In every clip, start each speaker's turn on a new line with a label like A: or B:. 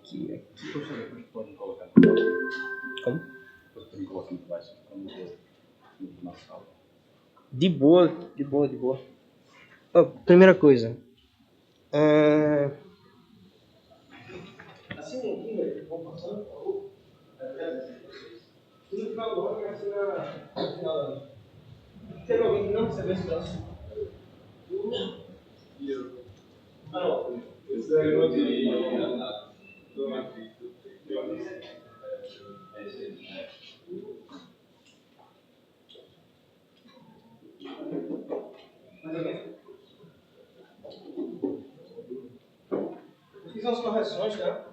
A: Aqui.
B: Depois podem colocar.
A: Como?
B: Depois podem colocar muito baixo. Na sala.
A: De boa. Primeira coisa. Assim aqui, velho. Vou passando, por favor. No final do ano vai ser no final do ano. Teve alguém que não recebeu esse troço? Não.
B: Esse é o de...
A: Mais ou menos. Eu fiz umas correções, tá?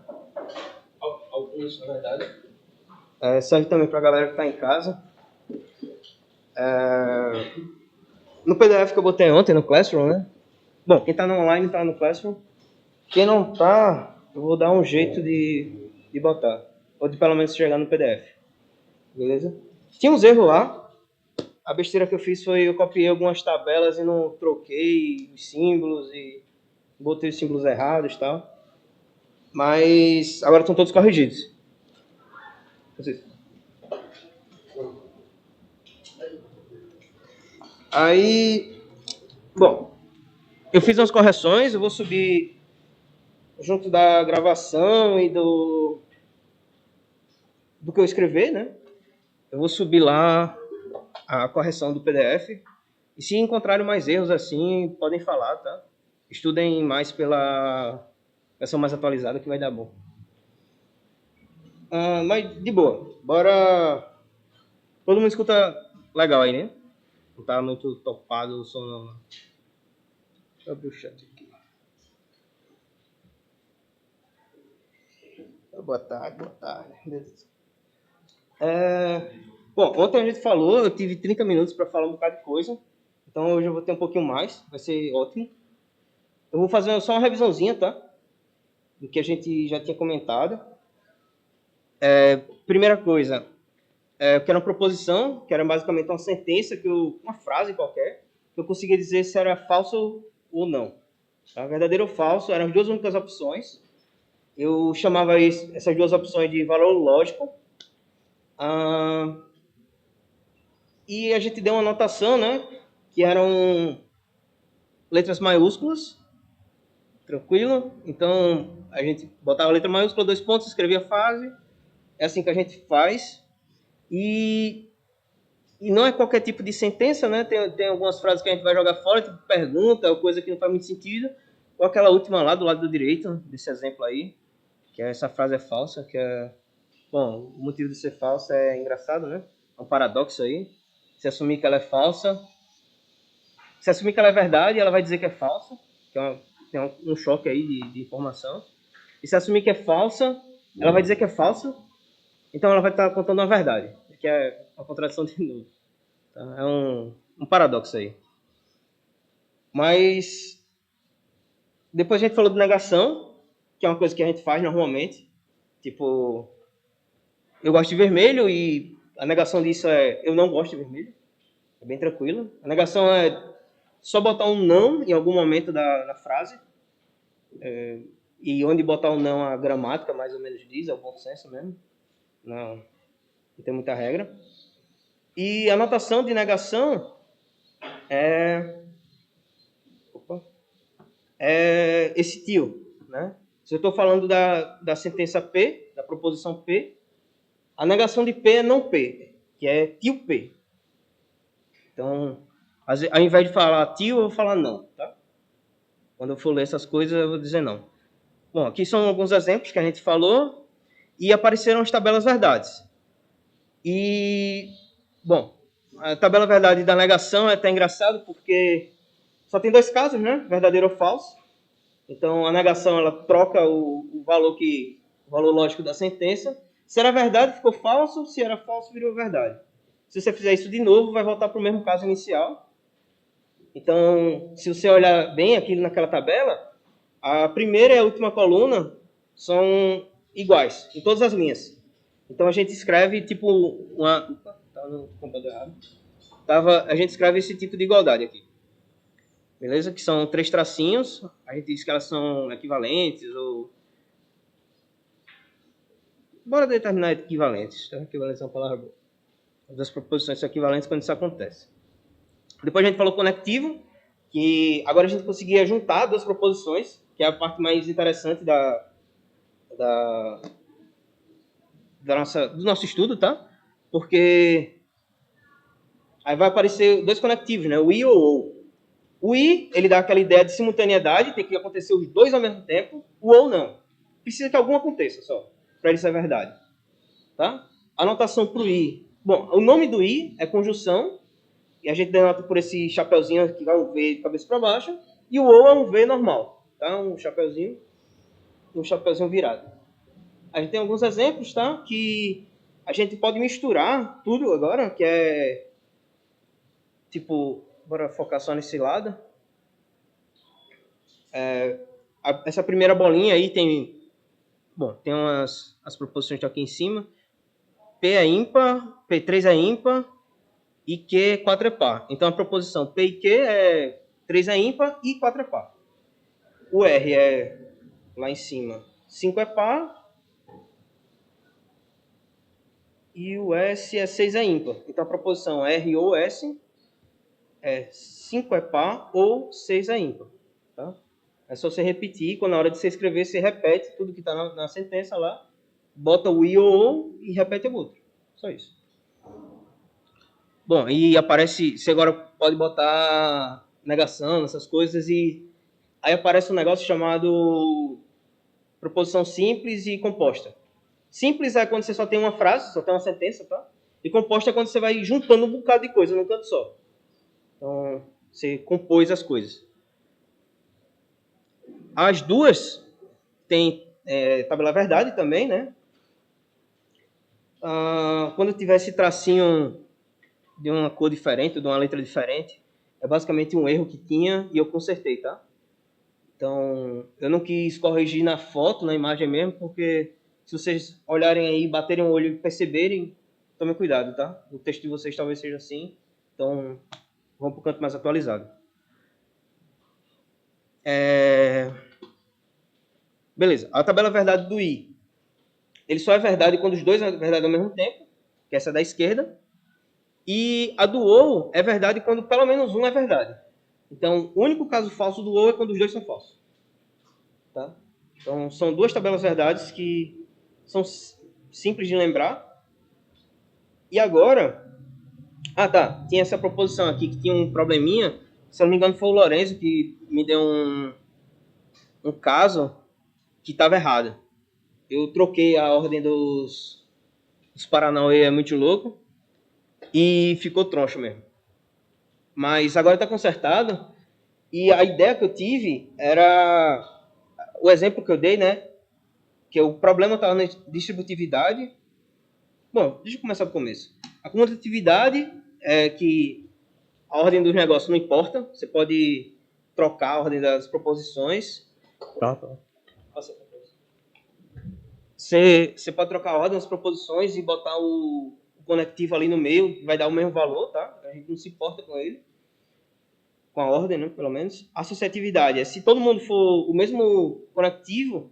A: Algumas, na verdade. Serve também para a galera que está em casa. No PDF que eu botei ontem no Classroom, né? Bom, quem está no online está no Classroom. Quem não está, eu vou dar um jeito de botar. Ou de pelo menos chegar no PDF. Beleza? Tinha uns erros lá. A besteira que eu fiz foi eu copiei algumas tabelas e não troquei os símbolos e botei os símbolos errados e tal. Mas agora estão todos corrigidos. Aí, bom, eu fiz umas correções, eu vou subir junto da gravação e do que eu escrever, né? Eu vou subir lá a correção do PDF. E se encontrarem mais erros assim, podem falar, tá? Estudem mais pela versão mais atualizada que vai dar bom. Mas de boa. Bora. Todo mundo escuta legal aí, né? Não tá muito topado o som não. Deixa eu abrir o chat aqui. Boa tarde. Beleza. Bom, ontem a gente falou, eu tive 30 minutos para falar um bocado de coisa. Então hoje eu vou ter um pouquinho mais, vai ser ótimo. Eu vou fazer só uma revisãozinha, tá? Do que a gente já tinha comentado. Primeira coisa, eu quero uma proposição, que era basicamente uma sentença, uma frase qualquer, que eu conseguia dizer se era falso ou não. Tá? Verdadeiro ou falso, eram as duas únicas opções. Eu chamava essas duas opções de valor lógico. E a gente deu uma anotação, né? Que eram letras maiúsculas. Tranquilo? Então, a gente botava a letra maiúscula, 2 pontos, escrevia a frase. É assim que a gente faz. E não é qualquer tipo de sentença, né? Tem algumas frases que a gente vai jogar fora, tipo pergunta, ou coisa que não faz muito sentido. Ou aquela última lá, do lado direito, desse exemplo aí, que essa frase é falsa, que é... Bom, o motivo de ser falsa é engraçado, né? É um paradoxo aí. Se assumir que ela é falsa... Se assumir que ela é verdade, ela vai dizer que é falsa, que tem um choque aí de informação. E se assumir que é falsa, ela vai dizer que é falsa, então ela vai estar contando uma verdade, que é uma contradição de novo. Tá? É um paradoxo aí. Mas depois a gente falou de negação, que é uma coisa que a gente faz normalmente. Tipo, eu gosto de vermelho e a negação disso é eu não gosto de vermelho. É bem tranquilo. A negação é só botar um não em algum momento da frase. E onde botar um não, a gramática mais ou menos diz, é o bom senso mesmo. Não tem muita regra. E a notação de negação é esse tio, né? Se eu estou falando da sentença P, da proposição P, a negação de P é não P, que é tio P. Então, ao invés de falar tio, eu vou falar não, tá? Quando eu for ler essas coisas, eu vou dizer não. Bom, aqui são alguns exemplos que a gente falou e apareceram as tabelas verdades. E, bom, a tabela verdade da negação é até engraçado porque só tem 2 casos, né? Verdadeiro ou falso. Então, a negação ela troca o valor lógico da sentença. Se era verdade, ficou falso. Se era falso, virou verdade. Se você fizer isso de novo, vai voltar para o mesmo caso inicial. Então, se você olhar bem aqui naquela tabela, a primeira e a última coluna são iguais, em todas as linhas. Então, a gente escreve tipo uma... Opa, tá no computador errado. A gente escreve esse tipo de igualdade aqui. Beleza? Que são 3 tracinhos. A gente diz que elas são equivalentes ou Bora determinar equivalentes. Tá? Equivalentes é uma palavra boa. As duas proposições são equivalentes quando isso acontece. Depois a gente falou conectivo, que agora a gente conseguia juntar duas proposições, que é a parte mais interessante do nosso estudo, tá? Porque aí vai aparecer dois conectivos, né? O I ou ou. O I, ele dá aquela ideia de simultaneidade, tem que acontecer os dois ao mesmo tempo. O ou não. Precisa que algum aconteça só, para ele ser verdade. Tá? Anotação para o I. Bom, o nome do I é conjunção, e a gente denota por esse chapeuzinho que vai um V de cabeça para baixo, e o ou é um V normal, tá? Um chapeuzinho virado. A gente tem alguns exemplos, tá? Que a gente pode misturar tudo agora, que é tipo, bora focar só nesse lado. Essa primeira bolinha aí tem as proposições aqui em cima. P é ímpar, P3 é ímpar e Q 4 é par. Então a proposição P e Q é 3 é ímpar e 4 é par. O R é lá em cima 5 é par e o S é 6 é ímpar. Então a proposição R ou S é 5 é par ou 6 é ímpar. Tá? É só você repetir, quando na hora de você escrever, você repete tudo que está na sentença lá, bota o I ou e repete o outro. Só isso. Bom, e aparece, você agora pode botar negação, essas coisas, e aí aparece um negócio chamado proposição simples e composta. Simples é quando você só tem uma frase, só tem uma sentença, tá? E composta é quando você vai juntando um bocado de coisa num canto só. Então, você compôs as coisas. As duas têm tabela verdade também, né? Quando tiver esse tracinho de uma cor diferente, de uma letra diferente, é basicamente um erro que tinha e eu consertei, tá? Então, eu não quis corrigir na foto, na imagem mesmo, porque se vocês olharem aí, baterem o olho e perceberem, tomem cuidado, tá? O texto de vocês talvez seja assim, então vamos para o canto mais atualizado. Beleza, a tabela verdade do I, ele só é verdade quando os dois é verdade ao mesmo tempo, que essa é da esquerda, e a do ou é verdade quando pelo menos um é verdade. Então, o único caso falso do ou é quando os dois são falsos. Tá? Então, são duas tabelas verdades que são simples de lembrar. E agora... tá. Tinha essa proposição aqui que tinha um probleminha. Se eu não me engano, foi o Lourenço que me deu um caso que estava errado. Eu troquei a ordem dos Paranauê, é muito louco. E ficou troncho mesmo. Mas agora está consertado. E a ideia que eu tive era... O exemplo que eu dei, né? Que o problema estava na distributividade. Bom, deixa eu começar do começo. A comutatividade é que a ordem dos negócios não importa. Você pode trocar a ordem das proposições. Tá. Você pode trocar a ordem das proposições e botar o conectivo ali no meio, que vai dar o mesmo valor, tá? A gente não se importa com ele. Com a ordem, né? Pelo menos. Associatividade é se todo mundo for o mesmo conectivo,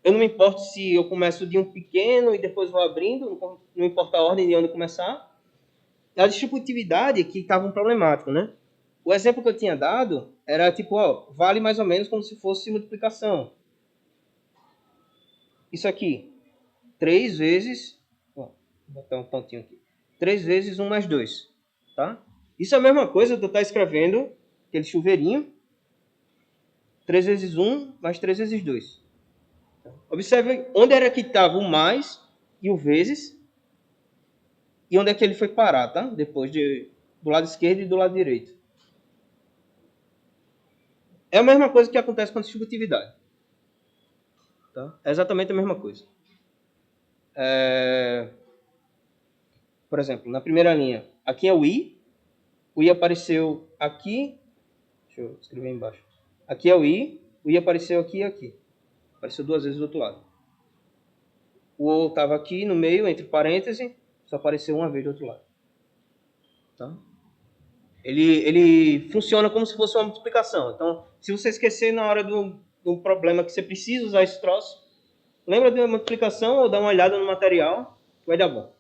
A: eu não me importo se eu começo de um pequeno e depois vou abrindo, não importa a ordem de onde começar. A distributividade que estava um problemático, né? O exemplo que eu tinha dado era tipo, vale mais ou menos como se fosse multiplicação. Isso aqui, 3 vezes... vou botar um pontinho aqui. 3 vezes 1 mais 2, tá? Isso é a mesma coisa que eu estar escrevendo, aquele chuveirinho, 3 vezes 1 mais 3 vezes 2. Observe onde era que estava o mais e o vezes e onde é que ele foi parar, tá? Depois do lado esquerdo e do lado direito. É a mesma coisa que acontece com a distributividade. Tá? É exatamente a mesma coisa. Por exemplo, na primeira linha, aqui é o I. O I apareceu aqui. Deixa eu escrever embaixo. Aqui é o I apareceu aqui e aqui. Apareceu 2 vezes do outro lado. O O estava aqui no meio, entre parênteses, só apareceu 1 vez do outro lado. Tá? Ele funciona como se fosse uma multiplicação. Então, se você esquecer na hora do problema que você precisa usar esse troço, Lembra da multiplicação ou dá uma olhada no material, vai dar bom.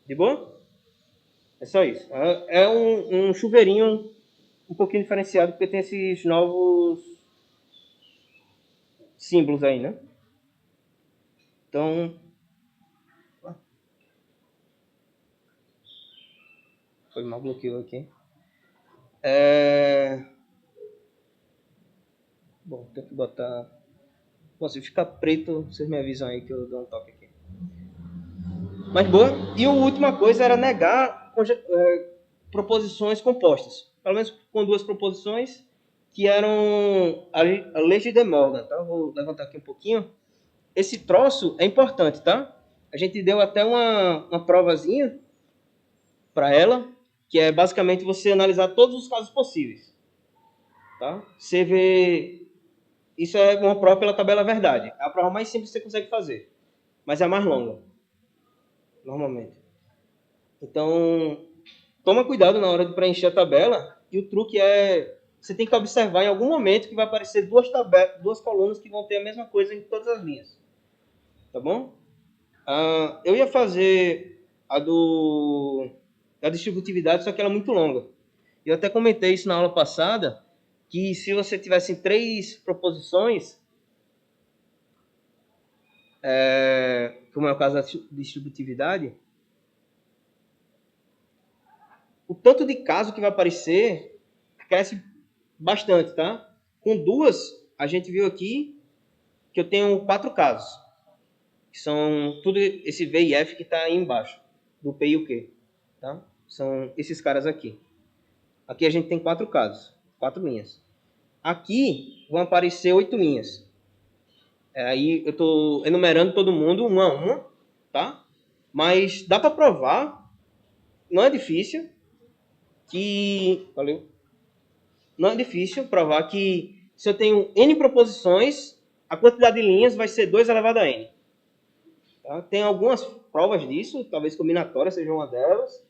A: De boa? É só isso. É um chuveirinho um pouquinho diferenciado, porque tem esses novos símbolos aí, né? Então... Foi mal, bloqueou aqui. Bom, tem que botar... Bom, se ficar preto, vocês me avisam aí que eu dou um toque aqui. Mas boa. E a última coisa era negar proposições compostas. Pelo menos com duas proposições que eram a lei de De Morgan. Tá? Vou levantar aqui um pouquinho. Esse troço é importante, tá? A gente deu até uma provazinha para ela, que é basicamente você analisar todos os casos possíveis. Tá? Você vê... Isso é uma prova pela tabela verdade. É a prova mais simples que você consegue fazer. Mas é a mais longa. Normalmente. Então, toma cuidado na hora de preencher a tabela. E o truque é... Você tem que observar em algum momento que vai aparecer duas colunas que vão ter a mesma coisa em todas as linhas. Tá bom? Eu ia fazer a da distributividade, só que ela é muito longa. Eu até comentei isso na aula passada, que se você tivesse 3 proposições, como é o caso da distributividade, o tanto de caso que vai aparecer cresce bastante, tá? Com 2, a gente viu aqui que eu tenho 4 casos, que são tudo esse V e F que está aí embaixo, do P e o Q, tá? São esses caras aqui. Aqui a gente tem 4 casos, 4 linhas. Aqui vão aparecer 8 linhas. Aí eu estou enumerando todo mundo um a um, tá? Mas dá para provar, não é difícil, que... Valeu. Não é difícil provar que se eu tenho N proposições, a quantidade de linhas vai ser 2 elevado a N. Tá? Tem algumas provas disso, talvez combinatória seja uma delas,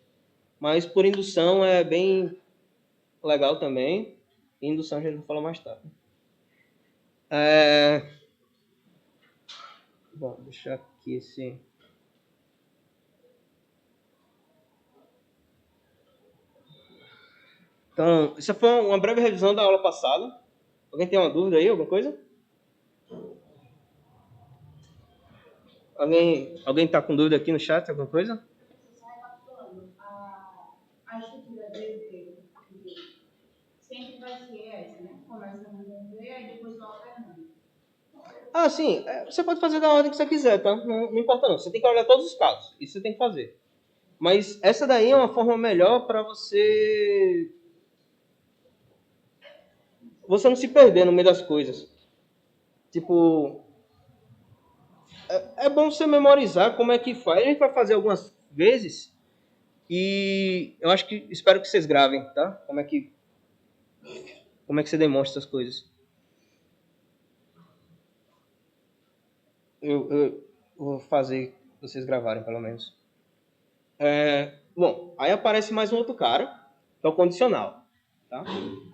A: mas por indução é bem legal também. Indução a gente vai falar mais tarde. Bom, deixar aqui esse... Então, essa foi uma breve revisão da aula passada. Alguém tem uma dúvida aí, alguma coisa? Alguém está com dúvida aqui no chat, alguma coisa?
C: Só recapitulando, a estrutura DV sempre vai ser essa, né? Começa no DV, aí depois vai alternando.
A: Ah, sim. Você pode fazer da ordem que você quiser, tá? Não importa não. Você tem que olhar todos os casos. Isso você tem que fazer. Mas essa daí é uma forma melhor para você não se perder no meio das coisas. Tipo, é bom você memorizar como é que faz. A gente vai fazer algumas vezes e eu acho que espero que vocês gravem, tá? Como é que você demonstra essas coisas. Eu vou fazer vocês gravarem, pelo menos. Bom, aí aparece mais um outro cara, que é o condicional. Tá?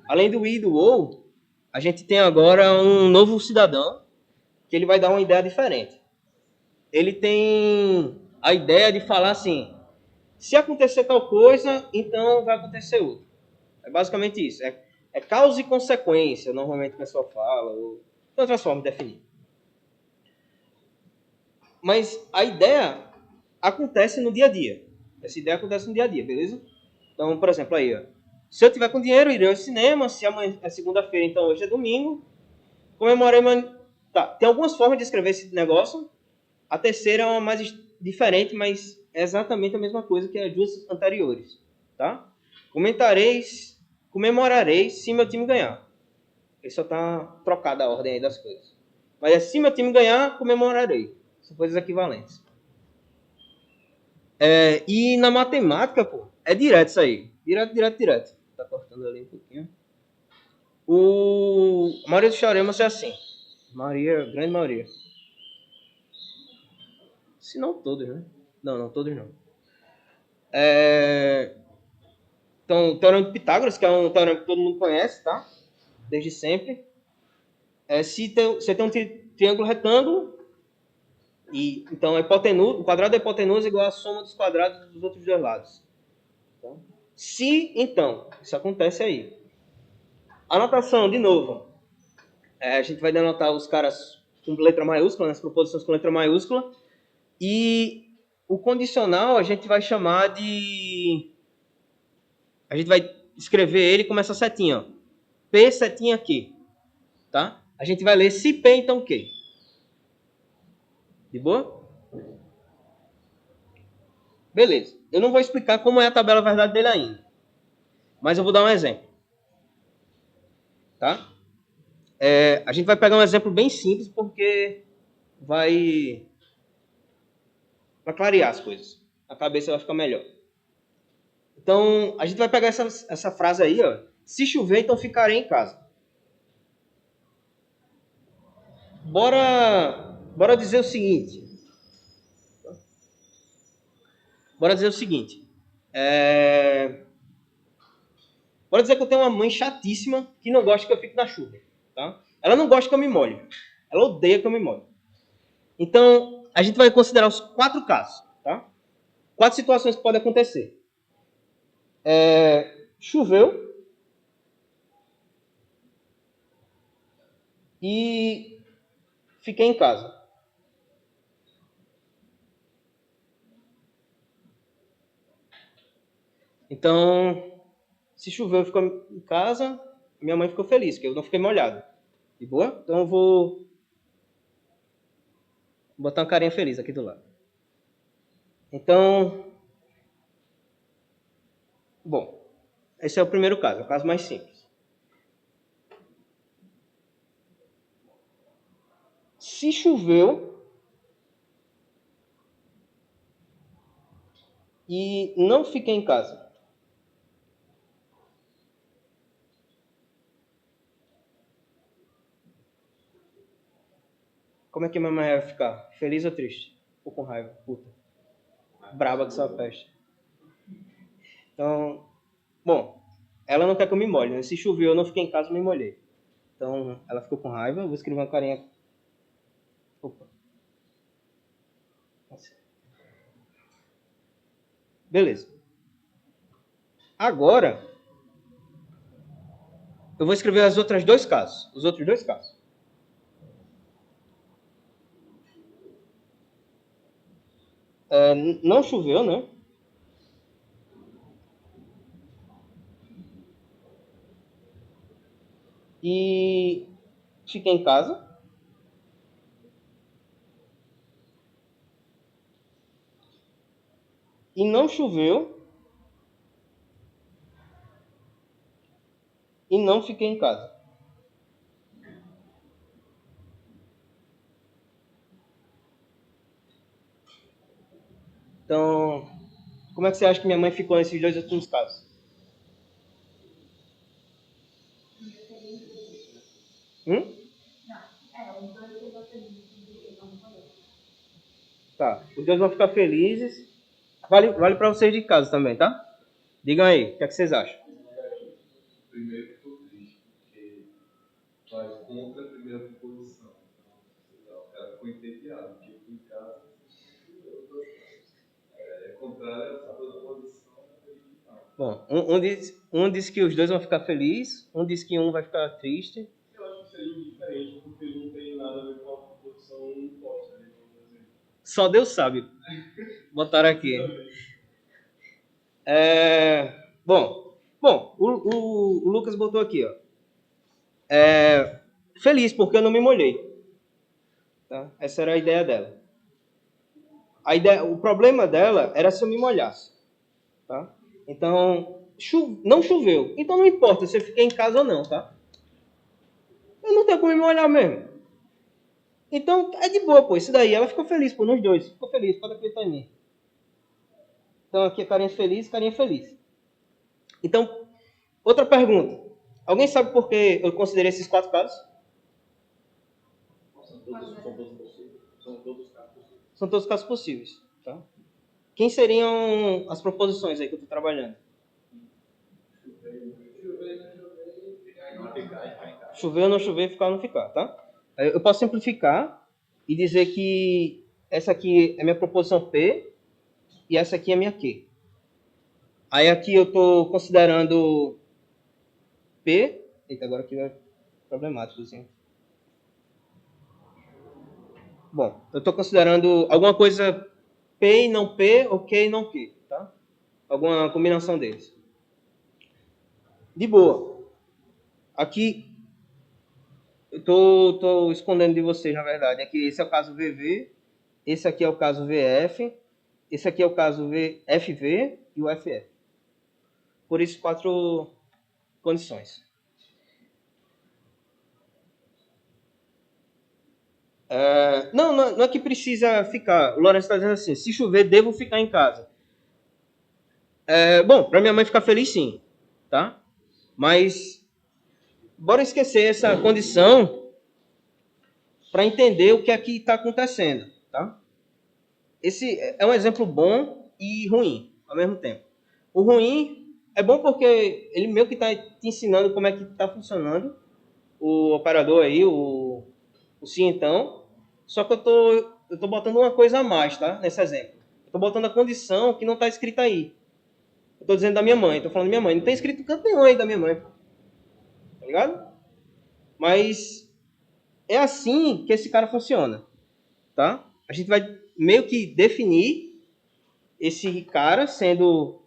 A: Além do I e do OU, a gente tem agora um novo cidadão, que ele vai dar uma ideia diferente. Ele tem a ideia de falar assim, se acontecer tal coisa, então vai acontecer outra. É basicamente isso. É causa e consequência, normalmente o pessoal fala, ou de outras formas de definir. Mas a ideia acontece no dia a dia. Essa ideia acontece no dia a dia, beleza? Então, por exemplo, aí, ó. Se eu tiver com dinheiro, irei ao cinema. Se amanhã é segunda-feira, então hoje é domingo. Comemorei meu... Tá, tem algumas formas de escrever esse negócio. A terceira é uma mais diferente, mas é exatamente a mesma coisa que as duas anteriores, tá? Comemorarei se meu time ganhar. Ele só tá trocada a ordem aí das coisas. Mas é se meu time ganhar, comemorarei. São coisas equivalentes. E na matemática, pô, é direto isso aí. Direto. Tá cortando ali um pouquinho. A maioria dos teoremas é assim. Grande maioria. Se não todos, né? Não, todos não. Então, o Teorema de Pitágoras, que é um teorema que todo mundo conhece, tá? Desde sempre. Se você tem um triângulo retângulo, Então, o quadrado da hipotenusa é igual à soma dos quadrados dos outros dois lados. Tá? Se, então, isso acontece aí. Anotação, de novo. A gente vai denotar os caras com letra maiúscula, as proposições com letra maiúscula. E o condicional a gente vai chamar de... A gente vai escrever ele como essa setinha. Ó. P setinha aqui. Tá? A gente vai ler se P, então Q. De boa? Beleza. Eu não vou explicar como é a tabela verdade dele ainda. Mas eu vou dar um exemplo. Tá? A gente vai pegar um exemplo bem simples porque vai clarear as coisas. A cabeça vai ficar melhor. Então, a gente vai pegar essa frase aí, ó. Se chover, então ficarei em casa. Bora dizer o seguinte. Bora dizer que eu tenho uma mãe chatíssima que não gosta que eu fique na chuva. Tá? Ela não gosta que eu me molhe. Ela odeia que eu me molhe. Então, a gente vai considerar os 4 casos. Tá? 4 situações que podem acontecer. Choveu e fiquei em casa. Então, se choveu e ficou em casa, minha mãe ficou feliz, porque eu não fiquei molhado. De boa? Então eu vou botar uma carinha feliz aqui do lado. Então, bom, esse é o primeiro caso, é o caso mais simples. Se choveu e não fiquei em casa. Como é que minha mãe vai ficar? Feliz ou triste? Ou com raiva? Puta. Braba que só a peste. Então, bom, ela não quer que eu me molhe, né? Se choveu, eu não fiquei em casa, eu me molhei. Então, ela ficou com raiva, eu vou escrever uma carinha. Opa. Beleza. Agora, eu vou escrever os outros dois casos. Não choveu, né? E fiquei em casa. E não choveu. E não fiquei em casa. Então, como é que você acha que minha mãe ficou nesses dois últimos casos?
C: Os dois ficam felizes porque não falou.
A: Tá, os dois vão ficar felizes. Vale para vocês de casa também, tá? Digam aí, o que é que vocês acham?
B: Primeiro ficou triste, porque faz contra a primeira proposição. Então, o cara ficou entediado, porque em casa é contrário à proposição original.
A: Bom, um diz que os dois vão ficar felizes, um diz que um vai ficar triste.
B: Eu acho que seria indiferente, porque não tem nada a ver com a proposição oposta, né?
A: Só Deus sabe. Botaram aqui. Bom, o Lucas botou aqui, ó. Feliz porque eu não me molhei. Tá? Essa era a ideia dela. O problema dela era se eu me molhasse. Tá? Então, não choveu. Então não importa se eu fiquei em casa ou não, tá? Eu não tenho como me molhar mesmo. Então, é de boa, pô. Isso daí, ela ficou feliz, pô, nos dois. Ficou feliz, pode acreditar em mim. Então, aqui é carinha feliz. Então, outra pergunta. Alguém sabe por que eu considerei esses 4 casos? São todos casos possíveis. Tá? Quem seriam as proposições aí que eu estou trabalhando? Chover ou não chover, ficar ou não ficar, tá? Eu posso simplificar e dizer que essa aqui é minha proposição P e essa aqui é minha Q. Aí aqui eu estou considerando P. Eita, agora aqui é problemático, assim. Bom, eu estou considerando alguma coisa P e não P, ou Q e não Q, tá? Alguma combinação deles. De boa. Aqui, eu estou escondendo de vocês, na verdade. Aqui, esse é o caso VV, esse aqui é o caso VF, esse aqui é o caso FV e o FF. Por isso, 4 condições. Não é que precisa ficar. O Lourenço está dizendo assim, se chover, devo ficar em casa. Bom, para minha mãe ficar feliz, sim. Tá? Mas, bora esquecer essa condição para entender o que aqui está acontecendo. Tá? Esse é um exemplo bom e ruim ao mesmo tempo. O ruim é bom porque ele meio que está te ensinando como é que está funcionando o operador aí, o sim então. Só que eu tô botando uma coisa a mais, tá? Nesse exemplo. Eu tô botando a condição que não está escrita aí. Eu tô dizendo da minha mãe, tô falando da minha mãe. Não tem escrito canto nenhum aí da minha mãe. Tá ligado? Mas é assim que esse cara funciona, tá? A gente vai meio que definir esse cara sendo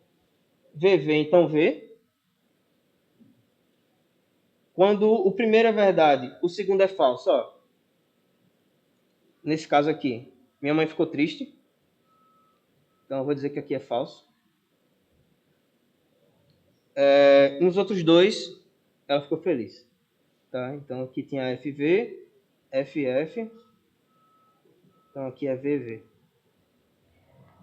A: VV, então V. Quando o primeiro é verdade, o segundo é falso. Ó. Nesse caso aqui, minha mãe ficou triste. Então eu vou dizer que aqui é falso. Nos outros dois, ela ficou feliz. Tá? Então aqui tinha FV, FF. Então aqui é VV.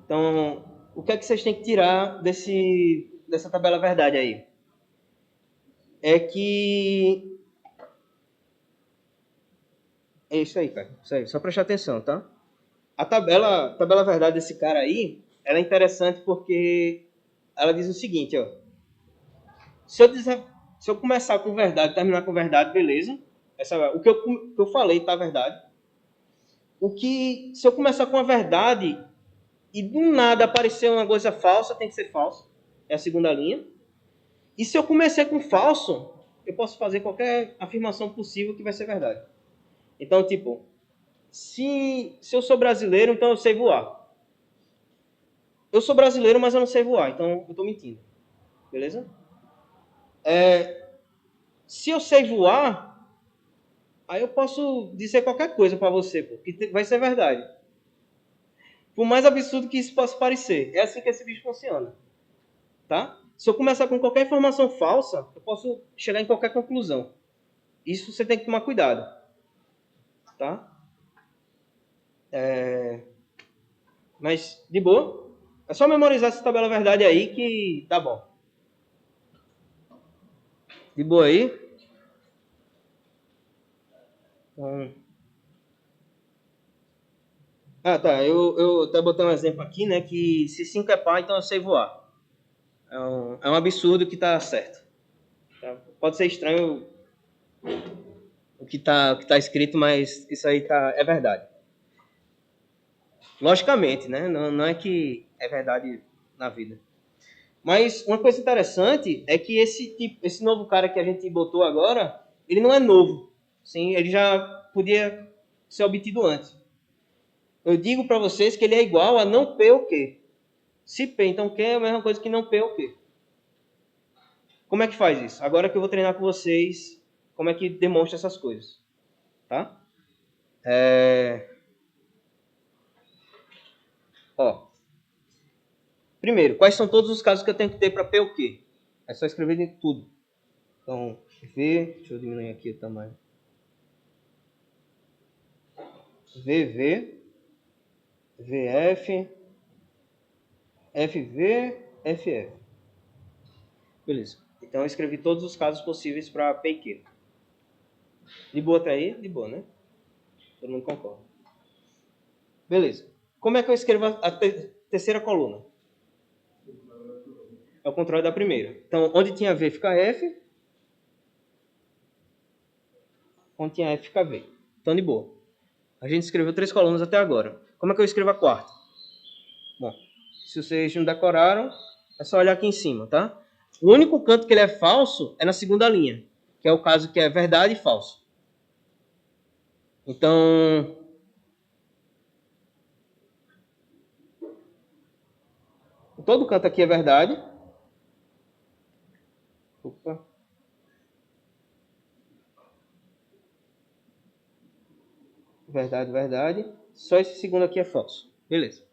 A: Então, o que é que vocês têm que tirar dessa tabela verdade aí? É que... É isso aí, cara. Isso aí. Só prestar atenção, tá? A tabela verdade desse cara aí, ela é interessante porque ela diz o seguinte, ó. Se eu começar com verdade e terminar com verdade, beleza. O que eu falei tá verdade. Se eu começar com a verdade e do nada aparecer uma coisa falsa, tem que ser falso. É a segunda linha. E se eu comecei com falso, eu posso fazer qualquer afirmação possível que vai ser verdade. Então, tipo, se eu sou brasileiro, então eu sei voar. Eu sou brasileiro, mas eu não sei voar, então eu estou mentindo. Beleza? Se eu sei voar, aí eu posso dizer qualquer coisa para você, pô, que vai ser verdade. Por mais absurdo que isso possa parecer. É assim que esse bicho funciona. Tá? Se eu começar com qualquer informação falsa, eu posso chegar em qualquer conclusão. Isso você tem que tomar cuidado. Tá? Mas, de boa. É só memorizar essa tabela verdade aí que tá bom. De boa aí. Então... tá. Eu até botei um exemplo aqui, né? Que se 5 é par, então eu sei voar. É um absurdo que tá certo. Tá? Pode ser estranho o que tá escrito, mas isso aí é verdade. Logicamente, né? Não é que é verdade na vida. Mas uma coisa interessante é que esse novo cara que a gente botou agora, ele não é novo. Sim, ele já podia ser obtido antes. Eu digo para vocês que ele é igual a não P ou Q. Se P, então Q é a mesma coisa que não P ou Q. Como é que faz isso? Agora que eu vou treinar com vocês como é que demonstra essas coisas. Tá? Primeiro, quais são todos os casos que eu tenho que ter para P ou Q? É só escrever em tudo. Então, V, deixa eu diminuir aqui o tamanho. VV, VF, FV, FF. Beleza. Então eu escrevi todos os casos possíveis para P e Q. De boa até aí? De boa, né? Todo mundo concorda. Beleza. Como é que eu escrevo a terceira coluna? É o contrário da primeira. Então, onde tinha V fica F. Onde tinha F fica V. Então, de boa. A gente escreveu 3 colunas até agora. Como é que eu escrevo a quarta? Bom, se vocês não decoraram, é só olhar aqui em cima, tá? O único canto que ele é falso é na segunda linha, que é o caso que é verdade e falso. Então, todo canto aqui é verdade. Opa. Verdade, verdade. Só esse segundo aqui é falso. Beleza.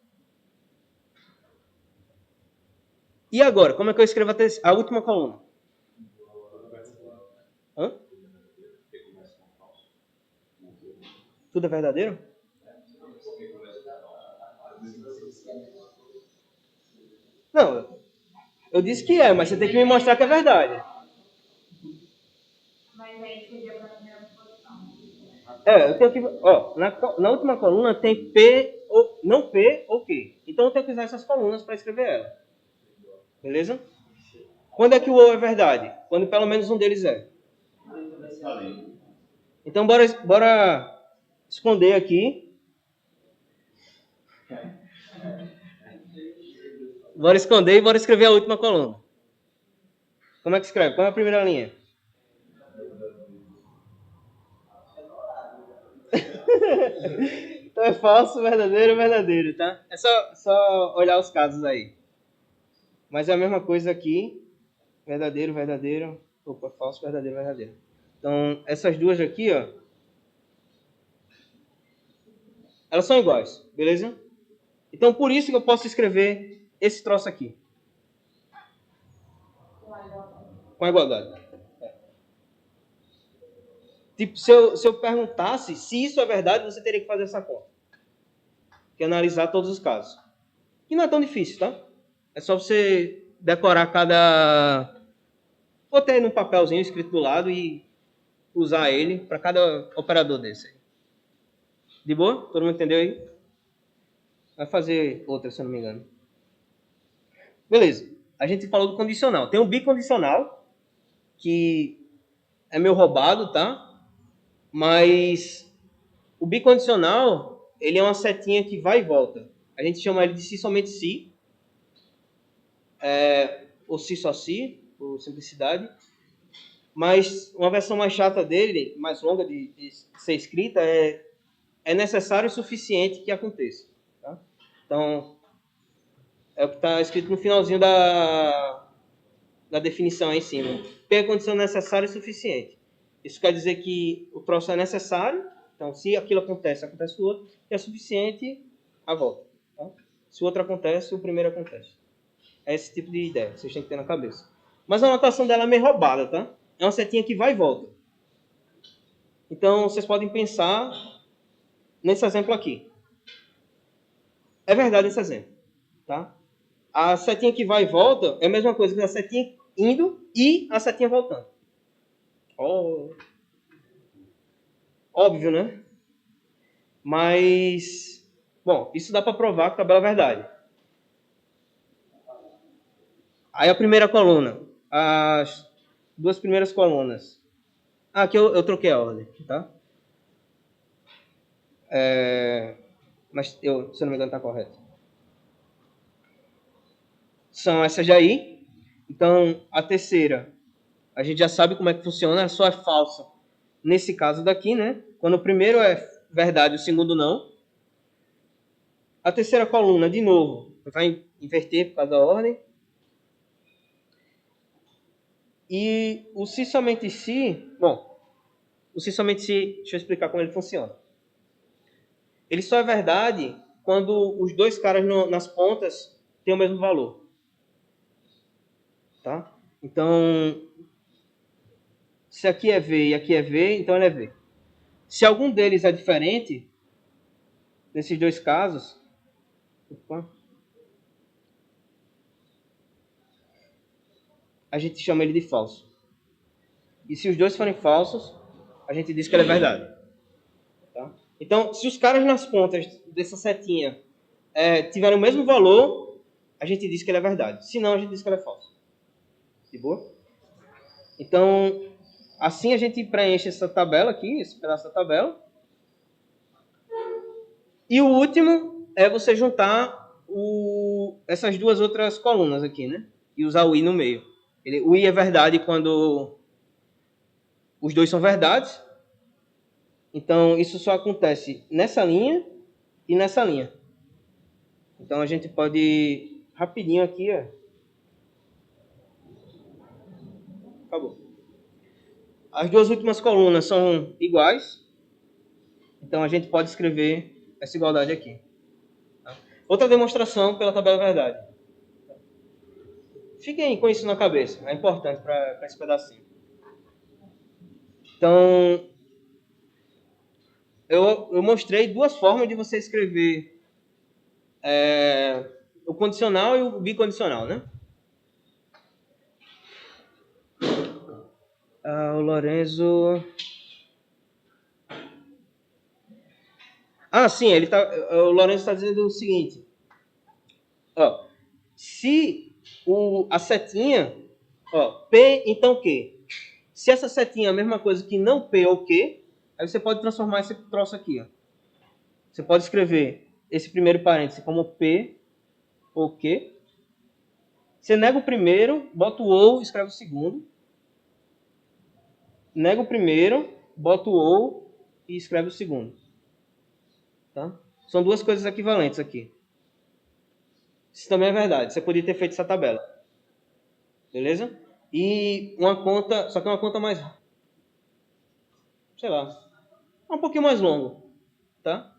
A: E agora, como é que eu escrevo a última coluna? Hã? Tudo é verdadeiro? Não, eu disse que é, mas você tem que me mostrar que é verdade.
C: Mas aí seria para a primeira posição.
A: Eu tenho que... Ó, na última coluna tem P, ou, não P ou Q. Então eu tenho que usar essas colunas para escrever ela. Beleza? Quando é que o ou é verdade? Quando pelo menos um deles é. Então bora esconder aqui. Bora esconder e bora escrever a última coluna. Como é que escreve? Qual é a primeira linha? Então é falso, verdadeiro, verdadeiro, tá? É só olhar os casos aí. Mas é a mesma coisa aqui. Verdadeiro, verdadeiro. Opa, falso, verdadeiro, verdadeiro. Então, essas duas aqui, ó. Elas são iguais, beleza? Então, por isso que eu posso escrever esse troço aqui. Com a igualdade. Tipo, se eu perguntasse se isso é verdade, você teria que fazer essa conta. Que é analisar todos os casos. Que não é tão difícil, tá? É só você decorar cada... Ou ter num papelzinho escrito do lado e usar ele para cada operador desse. De boa? Todo mundo entendeu aí? Vai fazer outra, se eu não me engano. Beleza. A gente falou do condicional. Tem um bicondicional, que é meio roubado, tá? Mas o bicondicional, ele é uma setinha que vai e volta. A gente chama ele de se somente se. Ou se só se, por simplicidade. Mas uma versão mais chata dele, mais longa de ser escrita, é necessário o suficiente que aconteça. Tá? Então, é o que está escrito no finalzinho da definição aí em cima. P é condição necessária e suficiente. Isso quer dizer que o troço é necessário, então se aquilo acontece, acontece o outro, e é suficiente, a volta. Tá? Se o outro acontece, o primeiro acontece. É esse tipo de ideia que vocês têm que ter na cabeça. Mas a anotação dela é meio roubada, tá? É uma setinha que vai e volta. Então, vocês podem pensar nesse exemplo aqui. É verdade esse exemplo, tá? A setinha que vai e volta é a mesma coisa que a setinha indo e a setinha voltando. Oh. Óbvio, né? Mas, bom, isso dá para provar que a tabela é verdade. Aí a primeira coluna, as duas primeiras colunas. Aqui eu troquei a ordem, tá? Mas se eu não me engano está correto. São essas daí. Então, a terceira, a gente já sabe como é que funciona, ela só é falsa. Nesse caso daqui, né? Quando o primeiro é verdade e o segundo não. A terceira coluna, de novo, vai inverter por causa da ordem. E o se somente se... Bom, o se somente se... Deixa eu explicar como ele funciona. Ele só é verdade quando os dois caras nas pontas têm o mesmo valor. Tá? Então, se aqui é V e aqui é V, então ele é V. Se algum deles é diferente, nesses dois casos... Opa, a gente chama ele de falso. E se os dois forem falsos, a gente diz que ele é verdade. Tá? Então, se os caras nas pontas dessa setinha tiverem o mesmo valor, a gente diz que ele é verdade. Se não, a gente diz que ele é falso. De boa? Então, assim a gente preenche essa tabela aqui, esse pedaço da tabela. E o último é você juntar essas duas outras colunas aqui, né? E usar o i no meio. O i é verdade quando os dois são verdades. Então, isso só acontece nessa linha e nessa linha. Então, a gente pode ir rapidinho aqui, ó. Acabou. As duas últimas colunas são iguais. Então, a gente pode escrever essa igualdade aqui. Tá? Outra demonstração pela tabela verdade. Fiquem com isso na cabeça. É importante para esse pedacinho. Então, eu mostrei duas formas de você escrever o condicional e o bicondicional, né? O Lorenzo... sim, o Lorenzo está dizendo o seguinte. Ó, se a setinha... P, então Q. Se essa setinha é a mesma coisa que não P ou Q, aí você pode transformar esse troço aqui. Ó. Você pode escrever esse primeiro parêntese como P ou Q. Você nega o primeiro, bota o ou, escreve o segundo. Nega o primeiro, bota o ou e escreve o segundo. Tá? São duas coisas equivalentes aqui. Isso também é verdade. Você podia ter feito essa tabela. Beleza? E uma conta, só que é uma conta mais, sei lá, um pouquinho mais longo. Tá?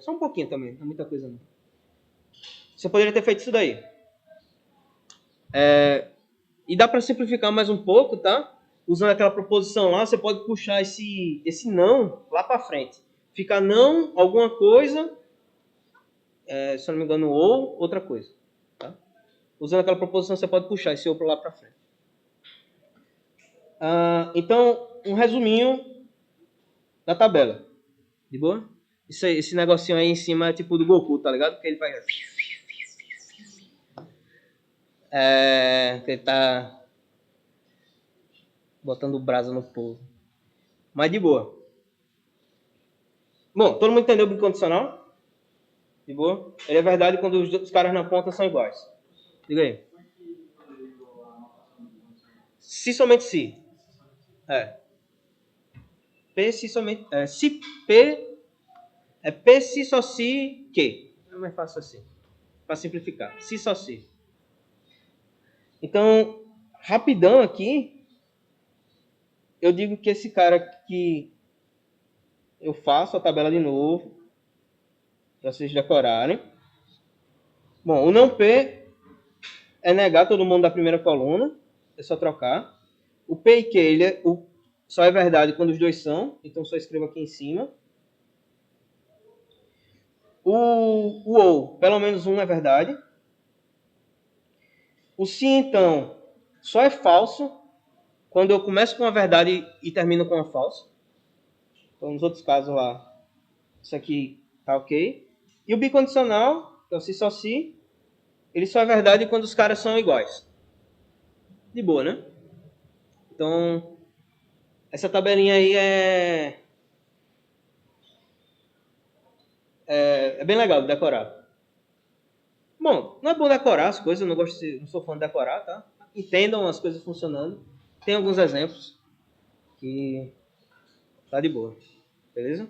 A: Só um pouquinho também, não é muita coisa não. Você poderia ter feito isso daí. E dá para simplificar mais um pouco, tá? Usando aquela proposição lá, você pode puxar esse não lá para frente. Fica não alguma coisa, se eu não me engano, ou outra coisa. Tá? Usando aquela proposição, você pode puxar esse ou para lá para frente. Então, um resuminho da tabela. De boa? Esse negocinho aí em cima é tipo do Goku, tá ligado? Porque ele faz... ele tá botando brasa no povo. Mas de boa. Bom, todo mundo entendeu o bicondicional? De boa? Ele é verdade quando os caras na ponta são iguais. Diga aí. Se somente se. P se somente... se P... P se só se que. É mais fácil assim. Para simplificar. Se só se. Então, rapidão aqui, eu digo que esse cara que eu faço a tabela de novo, para vocês decorarem. Bom, o não P é negar todo mundo da primeira coluna, é só trocar. O P e Q só é verdade quando os dois são, então só escrevo aqui em cima. O ou, pelo menos um é verdade. O se, então, só é falso quando eu começo com uma verdade e termino com uma falsa. Então, nos outros casos lá, isso aqui tá ok. E o bicondicional, que é o se só se, ele só é verdade quando os caras são iguais. De boa, né? Então, essa tabelinha aí é bem legal de decorar. Bom, não é bom decorar as coisas, eu não sou fã de decorar, tá? Entendam as coisas funcionando. Tem alguns exemplos que tá de boa. Beleza?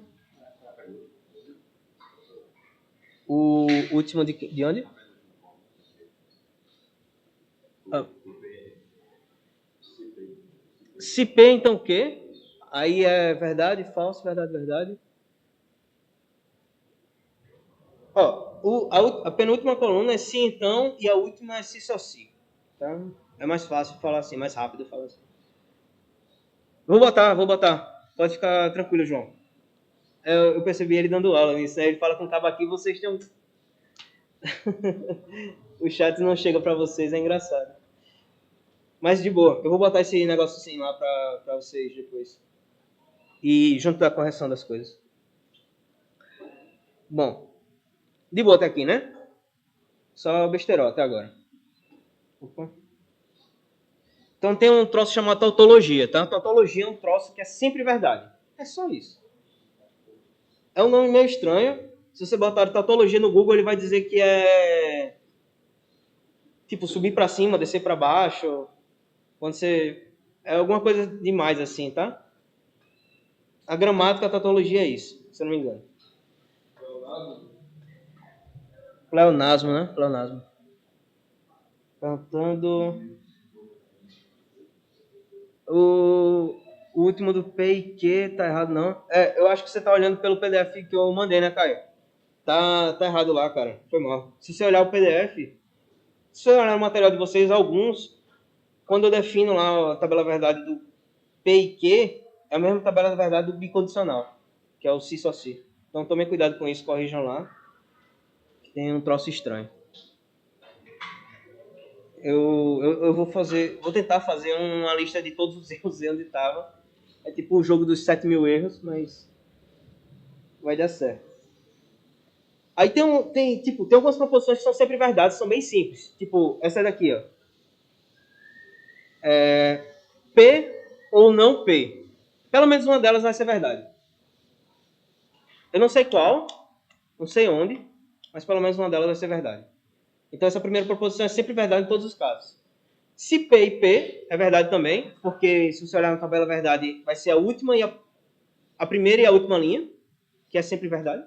A: O último de onde? Se P, então o quê? Aí é verdade, falso, verdade, verdade. A penúltima coluna é se, então, e a última é se, só se. Tá? É mais fácil falar assim, mais rápido falar assim. Vou botar. Pode ficar tranquilo, João. Eu percebi ele dando aula nisso, né? Ele fala com o cabo aqui, vocês têm o chat não chega pra vocês, é engraçado. Mas de boa, eu vou botar esse negócio assim lá pra vocês depois. E junto da correção das coisas. Bom, de boa até aqui, né? Só besterol até agora. Opa. Então tem um troço chamado tautologia, tá? Tautologia é um troço que é sempre verdade. É só isso. É um nome meio estranho, Se você botar tautologia no Google, ele vai dizer que é tipo subir para cima, descer para baixo. Quando você é alguma coisa demais assim, tá? A gramática, a tautologia é isso, se eu não me engano. Pleonasmo, né? Pleonasmo. Cantando. O último do P e Q tá errado, não. Eu acho que você tá olhando pelo PDF que eu mandei, né, Caio? Tá errado lá, cara. Foi mal. Se você olhar o PDF, se você olhar o material de vocês, alguns, quando eu defino lá a tabela verdade do P e Q, é a mesma tabela verdade do bicondicional, que é o si só si. Então tomem cuidado com isso, corrijam lá, que tem um troço estranho. Eu vou tentar fazer uma lista de todos os erros onde estava. É tipo o jogo dos 7.000 erros, mas vai dar certo. Aí tem algumas proposições que são sempre verdades, são bem simples. Tipo, essa daqui, ó. P ou não P. Pelo menos uma delas vai ser verdade. Eu não sei qual, não sei onde, mas pelo menos uma delas vai ser verdade. Então essa primeira proposição é sempre verdade em todos os casos. Se P e P é verdade também, porque se você olhar na tabela verdade, vai ser a última e a primeira e a última linha, que é sempre verdade.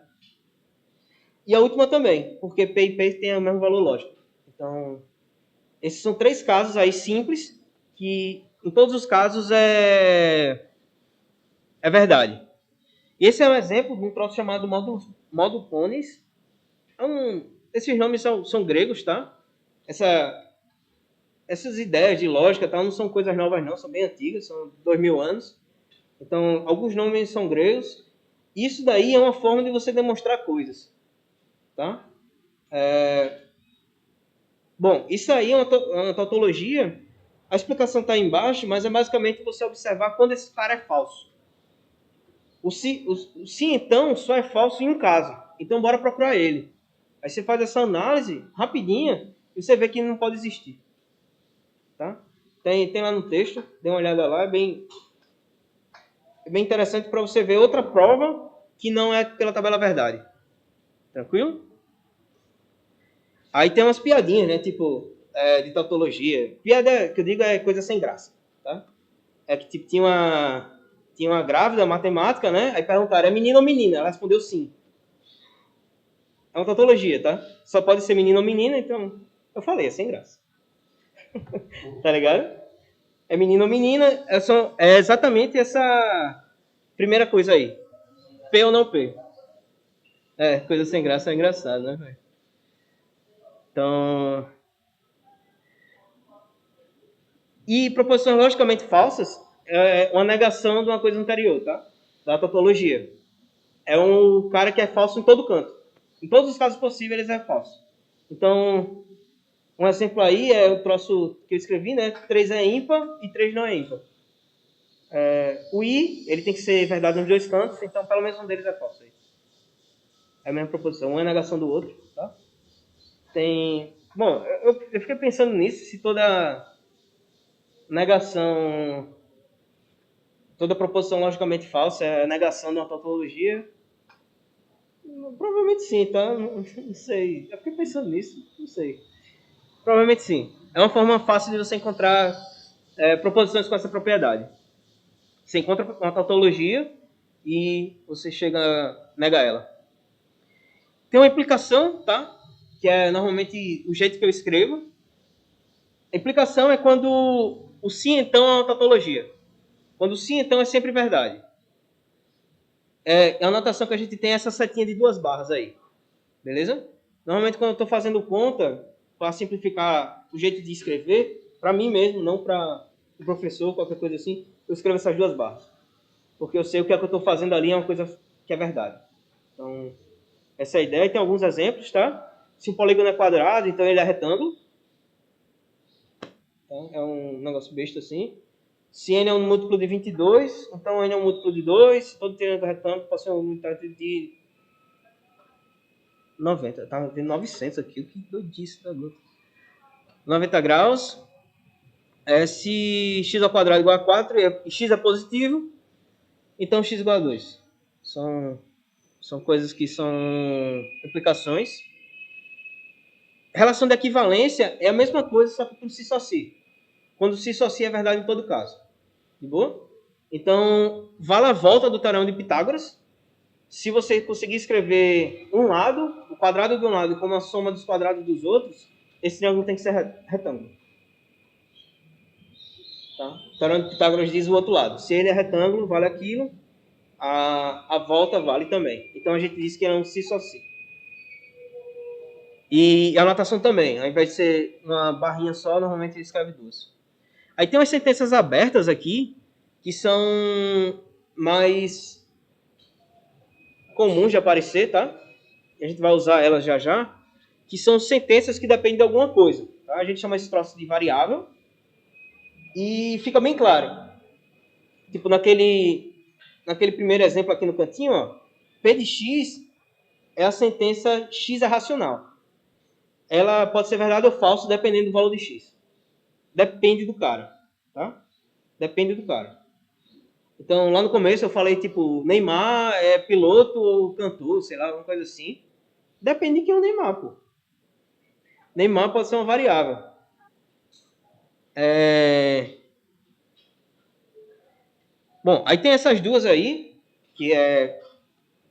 A: E a última também, porque P e P tem o mesmo valor lógico. Então, esses são 3 casos aí simples, que em todos os casos é verdade. Esse é um exemplo de um troço chamado modo ponis. Esses nomes são gregos, tá? Essas ideias de lógica não são coisas novas não, são bem antigas, são 2000 anos. Então, alguns nomes são gregos. Isso daí é uma forma de você demonstrar coisas. Tá? Bom, isso aí é uma tautologia. A explicação está aí embaixo, mas é basicamente você observar quando esse cara é falso. O se então só é falso em um caso. Então bora procurar ele. Aí você faz essa análise rapidinha e você vê que não pode existir. Tá? Tem lá no texto, dê uma olhada lá, é bem interessante para você ver outra prova que não é pela tabela verdade. Tranquilo? Aí tem umas piadinhas, né? Tipo, de tautologia. Piada que eu digo é coisa sem graça, tá? É que tipo, tinha uma grávida matemática, né? Aí perguntaram, é menino ou menina? Ela respondeu sim. É uma tautologia, tá? Só pode ser menino ou menina, então eu falei, é sem graça. Tá ligado? É menino ou menina, é exatamente essa primeira coisa aí. P ou não P. Coisa sem graça é engraçado, né, velho? Então... E proposições logicamente falsas é uma negação de uma coisa anterior, tá? Da tautologia. É um cara que é falso em todo canto. Em todos os casos possíveis, ele é falso. Então, um exemplo aí é o troço que eu escrevi, né? 3 é ímpar e 3 não é ímpar. O I, ele tem que ser verdade nos dois cantos, então pelo menos um deles é falso. Aí. É a mesma proposição, um é negação do outro, tá? Bom, eu fiquei pensando nisso, se toda negação, toda proposição logicamente falsa é negação de uma tautologia. Provavelmente sim, tá? Não sei. Eu fiquei pensando nisso, não sei. Provavelmente sim. É uma forma fácil de você encontrar proposições com essa propriedade. Você encontra uma tautologia e você chega a negar ela. Tem uma implicação, tá? Que é normalmente o jeito que eu escrevo. A implicação é quando o sim então é uma tautologia. Quando o sim então é sempre verdade. É a notação que a gente tem essa setinha de 2 barras aí. Beleza? Normalmente quando eu estou fazendo conta, para simplificar o jeito de escrever, para mim mesmo, não para o professor, qualquer coisa assim, eu escrevo essas 2 barras. Porque eu sei o que é que eu estou fazendo ali é uma coisa que é verdade. Então, essa é a ideia. Tem alguns exemplos, tá? Se um polígono é quadrado, então ele é retângulo. Então, é um negócio besta assim. Se n é um múltiplo de 22, então n é um múltiplo de 2. Se todo triângulo é retângulo, pode ser um múltiplo de 90. Tá vendo 900 aqui. Que doidice da gota. 90 graus. Se x ao quadrado é igual a 4 e x é positivo, então x igual a 2. São São coisas que são implicações. Relação de equivalência é a mesma coisa, só que com si só si. Quando si só si é verdade em todo caso. De boa? Então, vale a volta do teorema de Pitágoras. Se você conseguir escrever um lado, o quadrado de um lado, como a soma dos quadrados dos outros, esse triângulo tem que ser retângulo. Tá? O teorema de Pitágoras diz o outro lado. Se ele é retângulo, vale aquilo. A volta vale também. Então, a gente diz que é um si só si. E a notação também. Ao invés de ser uma barrinha só, normalmente ele escreve duas. Aí tem umas sentenças abertas aqui, que são mais comuns de aparecer, tá? E a gente vai usar elas já já, que são sentenças que dependem de alguma coisa. Tá? A gente chama esse troço de variável e fica bem claro. Tipo, naquele primeiro exemplo aqui no cantinho, ó, P de x é a sentença x é racional. Ela pode ser verdade ou falsa dependendo do valor de x. Depende do cara, tá? Depende do cara. Então, lá no começo eu falei, tipo, Neymar é piloto ou cantor, sei lá, alguma coisa assim. Depende de quem é o Neymar, pô. Neymar pode ser uma variável. Bom, aí tem essas duas aí, que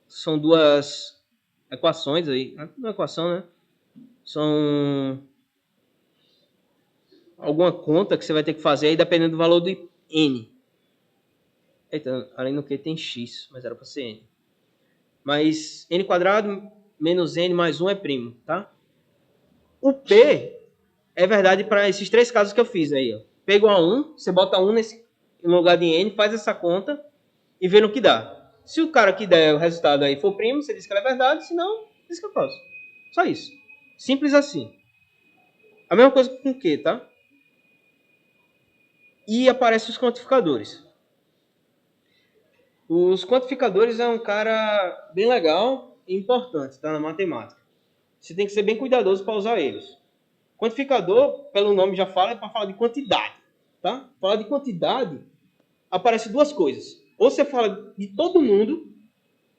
A: são duas equações aí. Não é uma equação, né? São alguma conta que você vai ter que fazer aí dependendo do valor do n. Eita, além do que tem x, mas era para ser n. Mas n quadrado menos n mais 1 é primo, tá? O p é verdade para esses três casos que eu fiz aí. Ó. P igual a 1, você bota 1 no lugar de n, faz essa conta e vê no que dá. Se o cara que der o resultado aí for primo, você diz que ela é verdade, se não, diz que é falso. Só isso. Simples assim. A mesma coisa com o Q, tá? E aparecem os quantificadores. Os quantificadores é um cara bem legal e importante, tá? Na matemática. Você tem que ser bem cuidadoso para usar eles. Quantificador, pelo nome já fala, é para falar de quantidade, tá? Falar de quantidade, aparece duas coisas. Ou você fala de todo mundo,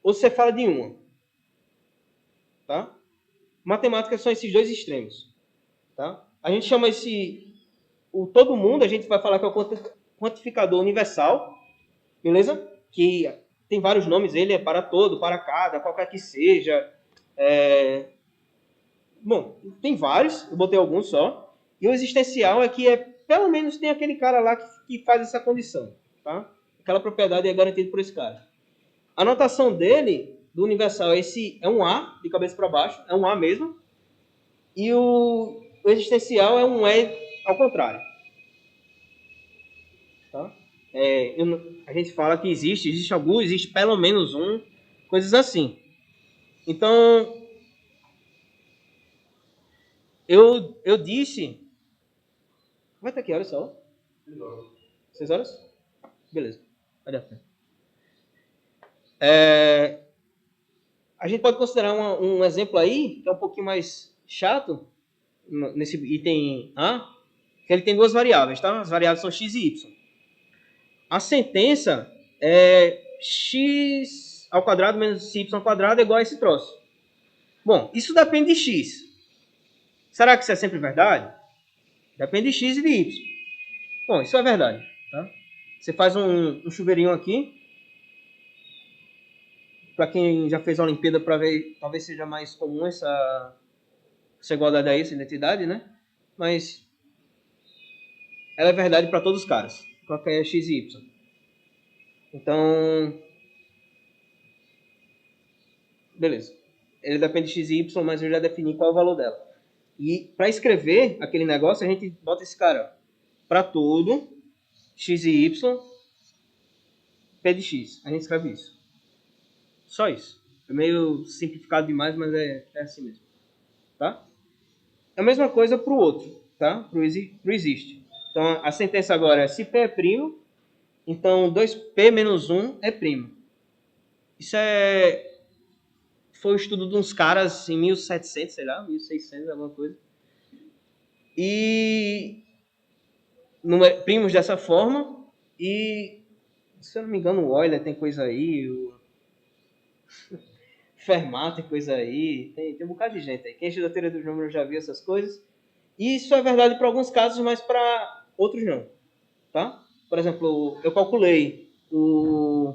A: ou você fala de uma. Tá? Matemática são esses dois extremos. Tá? A gente chama o todo mundo, a gente vai falar que é o quantificador universal, beleza? Que tem vários nomes, ele é para todo, para cada, qualquer que seja. Bom, tem vários, eu botei alguns só. E o existencial é que pelo menos tem aquele cara lá que faz essa condição. Tá? Aquela propriedade é garantida por esse cara. A notação dele, do universal, é um A, de cabeça para baixo, é um A mesmo. E o existencial é um E ao contrário. Tá? A gente fala que existe algum, existe pelo menos um, coisas assim. Então, eu disse... Vai ter que horas só? 6 horas? Beleza. Vai dar tempo. A gente pode considerar um exemplo aí, que é um pouquinho mais chato, nesse item A, que ele tem duas variáveis, tá? As variáveis são x e y. A sentença é x ao quadrado menos y ao quadrado é igual a esse troço. Bom, isso depende de x. Será que isso é sempre verdade? Depende de x e de y. Bom, isso é verdade. Tá? Você faz um chuveirinho aqui. Para quem já fez a Olimpíada, para ver, talvez seja mais comum essa igualdade aí, essa identidade, né? Mas ela é verdade para todos os caras. Qualquer x e y. Então, beleza. Ele depende de x e y, mas eu já defini qual é o valor dela. E para escrever aquele negócio, a gente bota esse cara para todo, x e y, p de x. A gente escreve isso. Só isso. É meio simplificado demais, mas é assim mesmo. Tá? É a mesma coisa para o outro, tá? Para o existe. Então, a sentença agora é se p é primo, então 2p menos 1 é primo. Isso foi o estudo de uns caras em 1700, sei lá, 1600, alguma coisa. E primos dessa forma. E, se eu não me engano, o Euler tem coisa aí. Fermat e coisa aí. Tem um bocado de gente aí. Quem estuda teoria dos números já viu essas coisas. E isso é verdade para alguns casos, mas para outros não. Tá? Por exemplo, eu calculei o...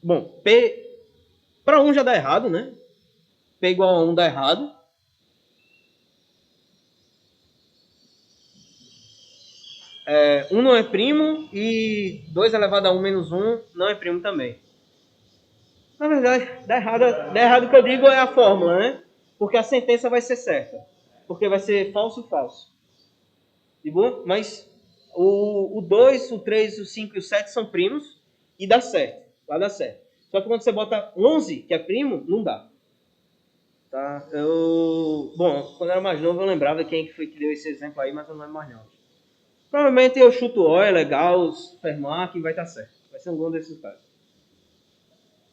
A: Bom, P... Para 1 já dá errado, né? P igual a 1 dá errado. É, 1 não é primo e 2 elevado a 1 menos 1 não é primo também. Na verdade, dá errado que eu digo é a fórmula, né? Porque a sentença vai ser certa. Porque vai ser falso, falso. De boa? Mas o 2, o 3, o 5 e o 7 são primos e dá certo. Vai dar certo. Só que quando você bota 11, que é primo, não dá. Tá? Bom, quando eu era mais novo eu lembrava quem foi que deu esse exemplo aí, mas eu não lembro mais não. Provavelmente eu chuto Euler, Gauss, Fermat, que vai estar certo. Vai ser um bom desses casos.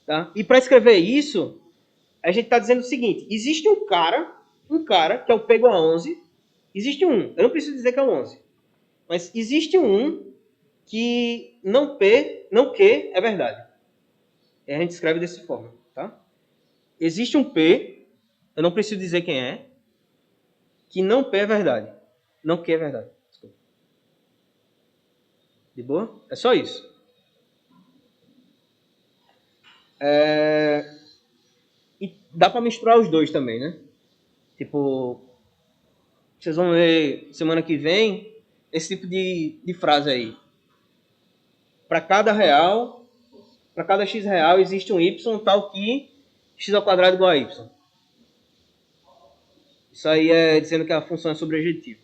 A: Tá? E para escrever isso, a gente está dizendo o seguinte: existe um cara que é o P igual a 11. Existe um, eu não preciso dizer que é o 11. Mas existe um que não P, não Q é verdade. E a gente escreve dessa forma. Tá? Existe um P, eu não preciso dizer quem é, que não P é verdade. Não Q é verdade. Desculpa. De boa? É só isso. E dá para misturar os dois também, né? Tipo, vocês vão ver semana que vem esse tipo de frase aí. Para cada real, para cada x real existe um y tal que x ao quadrado igual a y. Isso aí é dizendo que a função é sobrejetiva.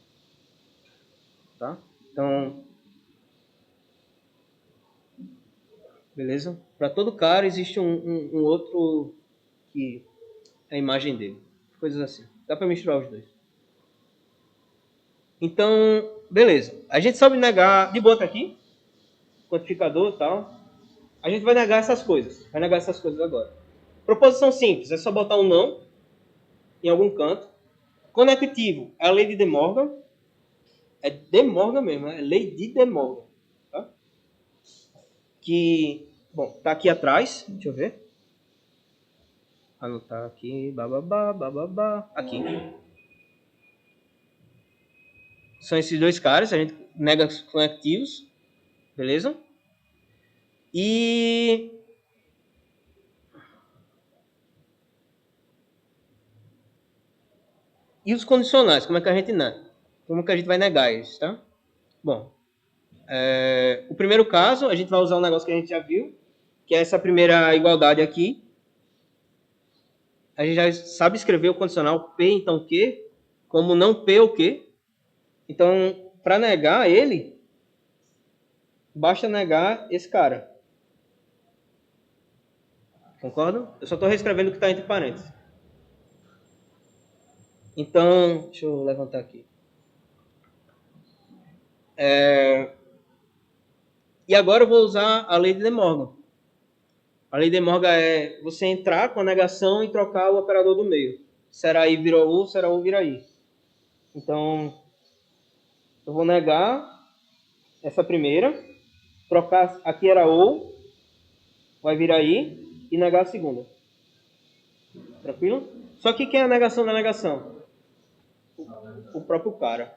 A: Tá? Então, beleza? Para todo cara existe um outro que é a imagem dele. Coisas assim. Dá para misturar os dois. Então, beleza. A gente sabe negar... De boa tá aqui? Quantificador e tal. A gente vai negar essas coisas. Vai negar essas coisas agora. Proposição simples. É só botar um não em algum canto. Conectivo é a lei de De Morgan. É De Morgan mesmo. É lei de De Morgan. Tá? Que... Bom, tá aqui atrás. Deixa eu ver. Anotar aqui. Bababá, bababá. Aqui. São esses dois caras. A gente nega os conectivos. Beleza? E os condicionais, como é que a gente nega? Como que a gente vai negar isso, tá? Bom, o primeiro caso, a gente vai usar um negócio que a gente já viu, que é essa primeira igualdade aqui. A gente já sabe escrever o condicional P, então Q, como não P ou Q. Então, para negar ele, basta negar esse cara. Concordam? Eu só estou reescrevendo o que está entre parênteses. Então, deixa eu levantar aqui. E agora eu vou usar a lei de De Morgan. A lei de De Morgan é você entrar com a negação e trocar o operador do meio. Será I vira U, será U vira I. Então, eu vou negar essa primeira, trocar, aqui era U, vai virar I, e negar a segunda. Tranquilo? Só que quem é a negação da negação? O próprio cara.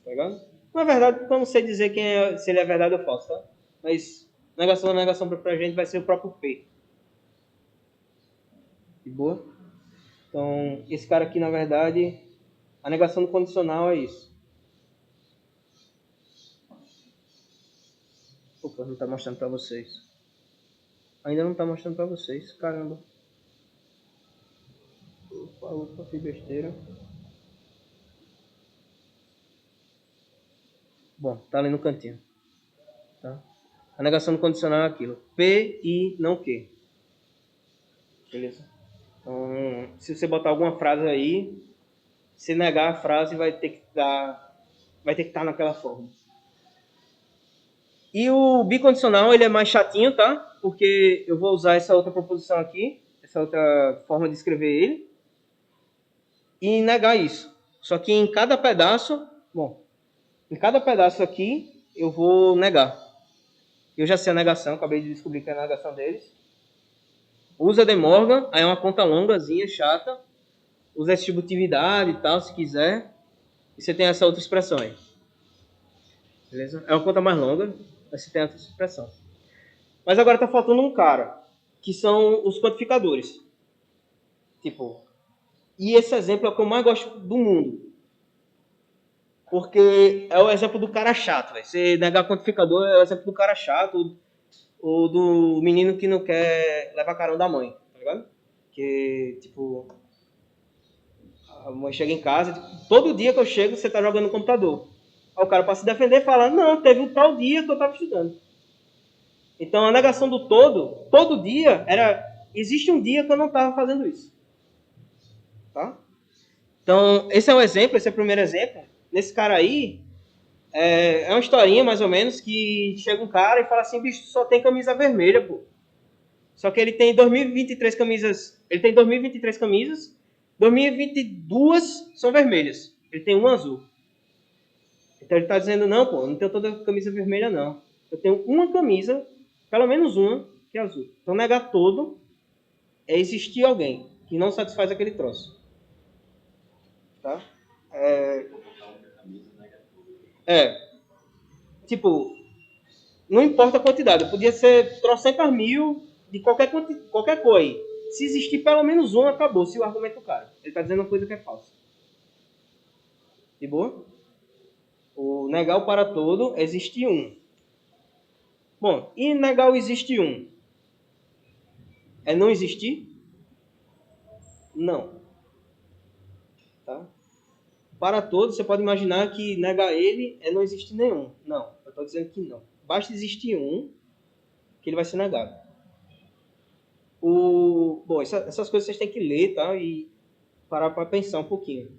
A: Tá ligado? Na verdade, eu não sei dizer se ele é verdade ou falso, tá? Mas negação da negação pra gente vai ser o próprio P. De boa? Então, esse cara aqui, na verdade, a negação do condicional é isso. Opa, não está mostrando para vocês. Ainda não está mostrando para vocês, caramba. Opa, fiz besteira. Bom, tá ali no cantinho. Tá? A negação do condicional é aquilo. P, I, não Q. Beleza? Então, se você botar alguma frase aí, se negar a frase, vai ter que estar naquela forma. E o bicondicional, ele é mais chatinho, tá? Porque eu vou usar essa outra proposição aqui, essa outra forma de escrever ele, e negar isso. Só que em cada pedaço, em cada pedaço aqui, eu vou negar. Eu já sei a negação, acabei de descobrir que é a negação deles. Usa De Morgan, aí é uma conta longazinha, chata. Usa distributividade e tal, se quiser. E você tem essa outra expressão aí. Beleza? É uma conta mais longa, mas você tem essa expressão. Mas agora está faltando um cara, que são os quantificadores. Tipo, e esse exemplo é o que eu mais gosto do mundo. Porque é o exemplo do cara chato, véio. Você negar quantificador é o exemplo do cara chato, ou do menino que não quer levar carão da mãe, tá ligado? Que, tipo, a mãe chega em casa, tipo, todo dia que eu chego, você tá jogando no computador. Aí o cara, para se defender, fala, não, teve um tal dia que eu tava estudando. Então, a negação do todo dia, existe um dia que eu não tava fazendo isso. Tá? Então, esse é o exemplo, esse é o primeiro exemplo. Nesse cara aí, é uma historinha, mais ou menos, que chega um cara e fala assim, bicho, só tem camisa vermelha, pô. Só que ele tem 2023 camisas. Ele tem 2023 camisas. 2022 são vermelhas. Ele tem uma azul. Então ele está dizendo, não, pô, não tenho toda camisa vermelha, não. Eu tenho uma camisa, pelo menos uma, que é azul. Então negar todo é existir alguém que não satisfaz aquele troço. Tá? Tipo, não importa a quantidade. Podia ser trocentas mil de qualquer coisa aí. Se existir pelo menos um, acabou-se o argumento do cara. Ele está dizendo uma coisa que é falsa. De boa? O negar o para todo, existe um. Bom, e negar o existe um? É não existir? Não. Tá? Para todo, você pode imaginar que negar ele é não existir nenhum. Não, eu estou dizendo que não. Basta existir um, que ele vai ser negado. Bom, essas coisas vocês têm que ler, tá? E parar para pensar um pouquinho.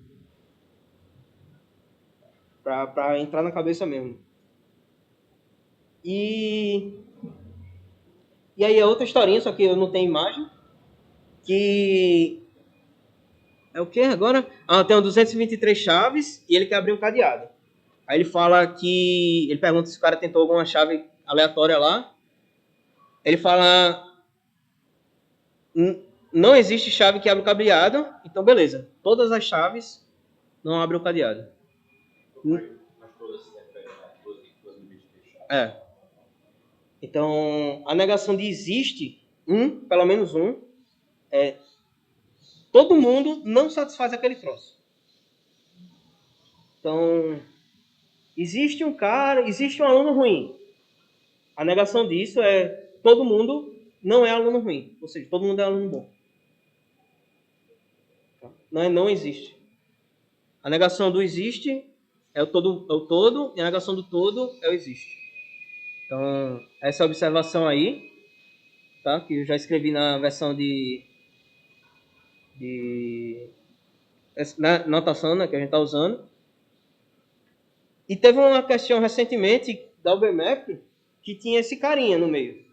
A: Para entrar na cabeça mesmo. E aí é outra historinha, só que eu não tenho imagem. Que é o que agora? Tem 223 chaves e ele quer abrir um cadeado. Aí ele fala que... Ele pergunta se o cara tentou alguma chave aleatória lá. Ele fala... Não existe chave que abre o cadeado. Então, beleza. Todas as chaves não abrem o cadeado. Então, a negação de existe pelo menos um, todo mundo não satisfaz aquele troço. Então, existe um cara, existe um aluno ruim. A negação disso é todo mundo não é aluno ruim. Ou seja, todo mundo é aluno bom. Não existe. A negação do existe é o todo, e a negação do todo é o existe. Então, essa observação aí, tá? Que eu já escrevi na versão na notação, né, que a gente está usando. E teve uma questão recentemente da UBMAP que tinha esse carinha no meio.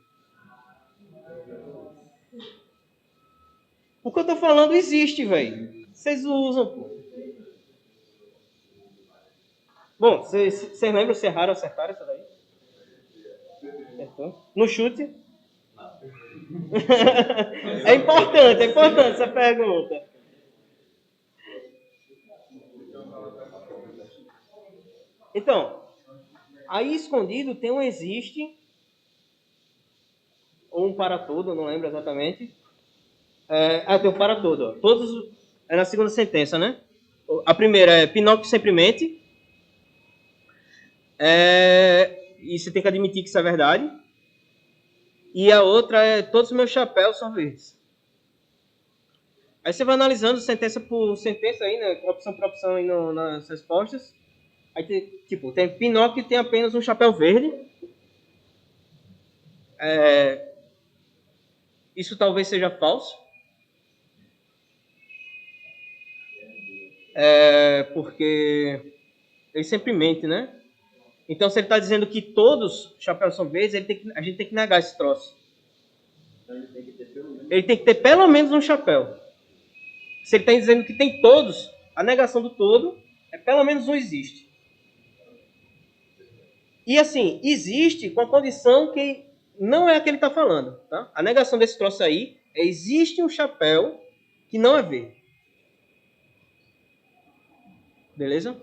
A: O que eu tô falando existe, velho. Vocês usam, pô. Bom, vocês lembram se erraram ou acertaram essa daí? Acertou. No chute? É importante essa pergunta. Então, aí escondido tem um existe, ou um para todo, não lembro exatamente. Tem um para todo. Ó. Todos, é na segunda sentença, né? A primeira é Pinóquio sempre mente. E você tem que admitir que isso é verdade. E a outra é todos os meus chapéus são verdes. Aí você vai analisando sentença por sentença aí, né? Opção por opção aí nas respostas. Aí tem Pinóquio que tem apenas um chapéu verde. Isso talvez seja falso. Porque ele sempre mente, né? Então, se ele está dizendo que todos os chapéus são verdes, a gente tem que negar esse troço. Ele tem que ter pelo menos um chapéu. Se ele está dizendo que tem todos, a negação do todo é pelo menos um existe. E assim, existe com a condição que não é a que ele está falando. Tá? A negação desse troço aí Existe um chapéu que não é verde. Beleza?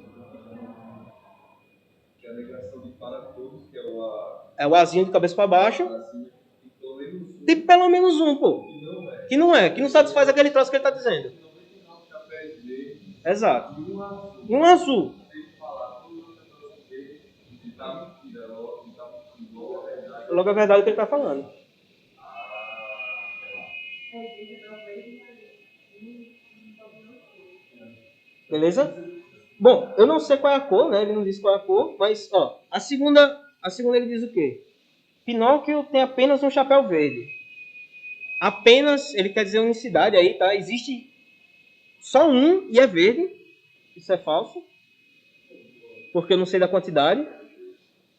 B: Que é a negação de para todos, que é o A.
A: É o Azinho de cabeça para baixo.
B: Assim, e pelo menos um.
A: Tem pelo menos um, pô.
B: Que não é.
A: Que não satisfaz aquele troço que ele está dizendo.
B: 99 chapéus verdes.
A: Exato.
B: E um azul.
A: E um azul.
B: Tem que falar, todos os chapéus verdes. E tá mentira, logo a verdade.
A: Logo a verdade que ele está falando. Beleza? Bom, eu não sei qual é a cor, né? Ele não disse qual é a cor, mas ó, a segunda ele diz o quê? Pinóquio tem apenas um chapéu verde. Apenas, ele quer dizer unicidade aí, tá? Existe só um e é verde. Isso é falso. Porque eu não sei da quantidade.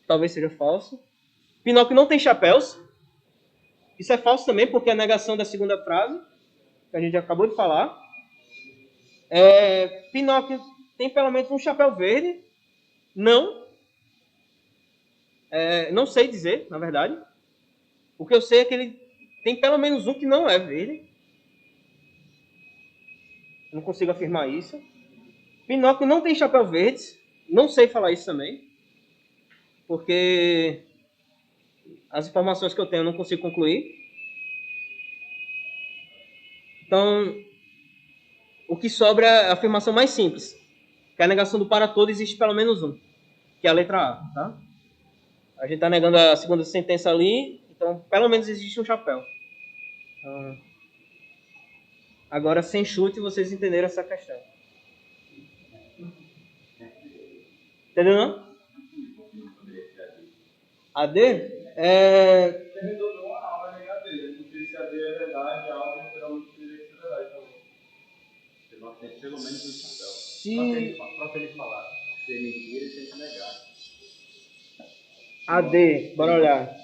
A: Talvez seja falso. Pinóquio não tem chapéus. Isso é falso também, porque é a negação da segunda frase, que a gente acabou de falar. Pinóquio tem pelo menos um chapéu verde. Não. Não sei dizer, na verdade. O que eu sei é que ele tem pelo menos um que não é verde. Não consigo afirmar isso. Pinóquio não tem chapéu verde. Não sei falar isso também. Porque as informações que eu tenho eu não consigo concluir. Então, o que sobra é a afirmação mais simples. Que a negação do para todo existe pelo menos um. Que é a letra A, tá? A gente está negando a segunda sentença ali. Então, pelo menos existe um chapéu. Agora, sem chute, vocês entenderam essa questão. Entendeu, não? AD?
B: Você resolveu uma aula negativa, porque se a D é verdade, a aula geralmente teria que ser verdade também. Você não tem pelo menos um chapéu. Para ele falar, se é mentira, ele tem que negar.
A: AD, bora olhar.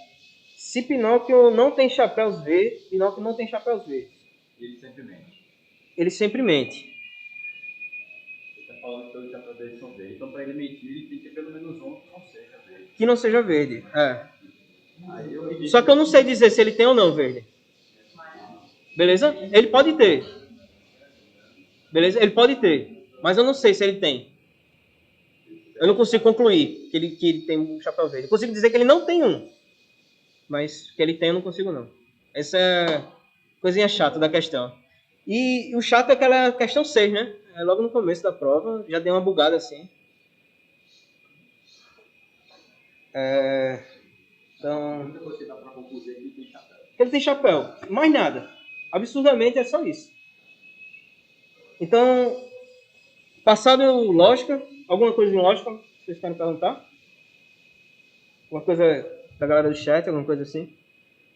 A: Se Pinóquio não tem chapéus verdes, Pinóquio não tem chapéus verdes.
B: Ele sempre mente.
A: Ele sempre mente.
B: Você está falando que todos os chapéus verdes são verdes. Então, para ele mentir, ele tem que ter pelo menos um que não seja verde.
A: Que não seja verde. Só que eu não sei dizer se ele tem ou não verde. Beleza? Ele pode ter. Beleza? Ele pode ter. Mas eu não sei se ele tem. Eu não consigo concluir que ele tem um chapéu verde. Eu consigo dizer que ele não tem um. Mas que ele tem eu não consigo não. Essa é coisinha chata da questão. E o chato é aquela questão 6, né? Logo no começo da prova, já deu uma bugada assim. Então...
B: Você dá para concluir que ele tem chapéu.
A: Ele tem chapéu. Mais nada. Absurdamente é só isso. Então, passado lógica, alguma coisa em lógica, vocês querem perguntar? Alguma coisa da galera do chat, alguma coisa assim?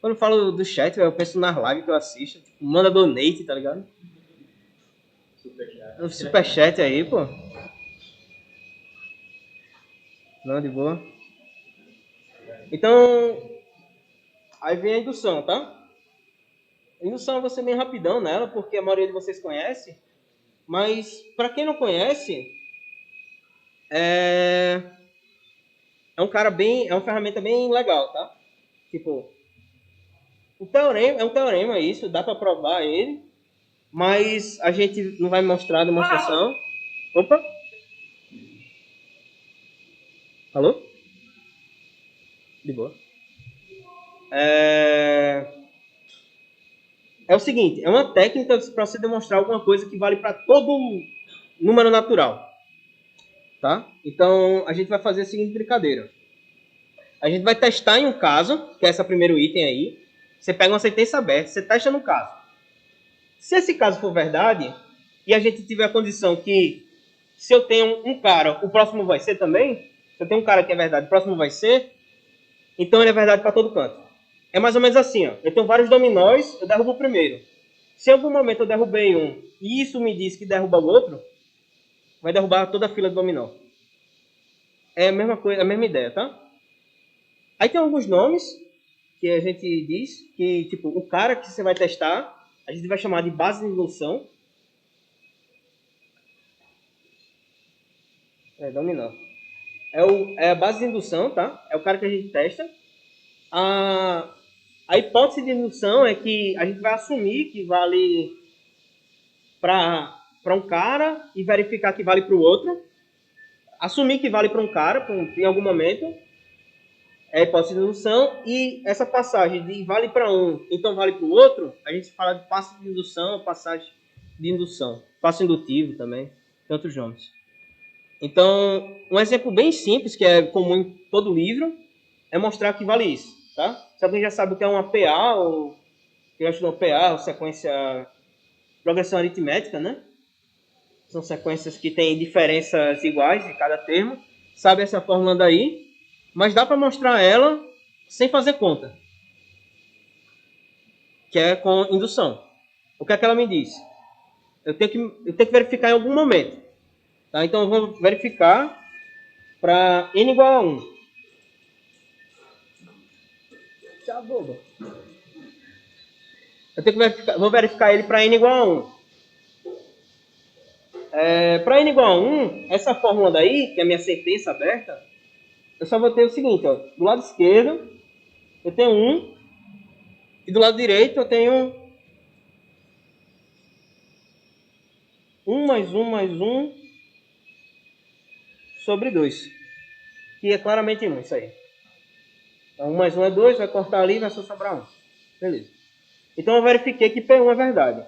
A: Quando eu falo do chat, eu penso nas lives que eu assisto. Tipo, manda donate, tá ligado? Superchat aí, pô. Não, de boa. Então, aí vem a indução, tá? A indução eu vou ser bem rapidão nela, porque a maioria de vocês conhece. Mas, para quem não conhece, é uma ferramenta bem legal, tá? Tipo, o teorema é um teorema, isso, dá para provar ele, mas a gente não vai mostrar a demonstração. Opa! Alô? De boa. É o seguinte, é uma técnica para você demonstrar alguma coisa que vale para todo número natural. Tá? Então, a gente vai fazer a seguinte brincadeira. A gente vai testar em um caso, que é esse primeiro item aí. Você pega uma sentença aberta, você testa no caso. Se esse caso for verdade, e a gente tiver a condição que, se eu tenho um cara, o próximo vai ser também, se eu tenho um cara que é verdade, o próximo vai ser, então ele é verdade para todo canto. É mais ou menos assim, ó. Eu tenho vários dominóis, eu derrubo o primeiro. Se em algum momento eu derrubei um, e isso me diz que derruba o outro, vai derrubar toda a fila do dominó. É a mesma coisa, a mesma ideia, tá? Aí tem alguns nomes que a gente diz que, tipo, o cara que você vai testar, a gente vai chamar de base de indução. Dominó. É a base de indução, tá? É o cara que a gente testa. A hipótese de indução é que a gente vai assumir que vale para um cara e verificar que vale para o outro. Assumir que vale para um cara em algum momento. É a hipótese de indução. E essa passagem de vale para um, então vale para o outro, a gente fala de passo de indução, passagem de indução. Passo indutivo também, tem outros nomes. Então, um exemplo bem simples, que é comum em todo livro, é mostrar que vale isso. Tá? Se alguém já sabe o que é uma PA, ou que já estudou PA, ou sequência progressão aritmética, né? São sequências que têm diferenças iguais em cada termo. Sabe essa fórmula daí, mas dá para mostrar ela sem fazer conta, que é com indução. O que é que ela me diz? Eu tenho que verificar em algum momento. Tá? Então, eu vou verificar para n igual a 1. Tchau, boba. Vou verificar ele para n igual a 1. Para n igual a 1, essa fórmula daí, que é a minha sentença aberta, eu só vou ter o seguinte, ó, do lado esquerdo eu tenho 1 e do lado direito eu tenho 1 mais 1 mais 1 sobre 2, que é claramente 1, isso aí. Então 1 mais 1 é 2, vai cortar ali e vai só sobrar 1. Beleza. Então eu verifiquei que P1 é verdade.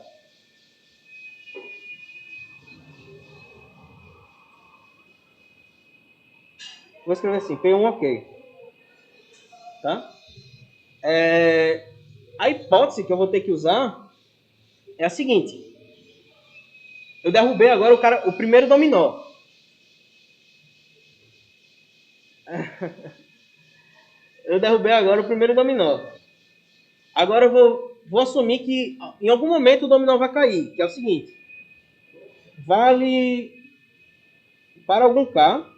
A: Vou escrever assim, P1 ok. Tá? A hipótese que eu vou ter que usar é a seguinte. Eu derrubei agora o primeiro dominó. Eu derrubei agora o primeiro dominó. Agora eu vou assumir que em algum momento o dominó vai cair, que é o seguinte. Vale para algum K.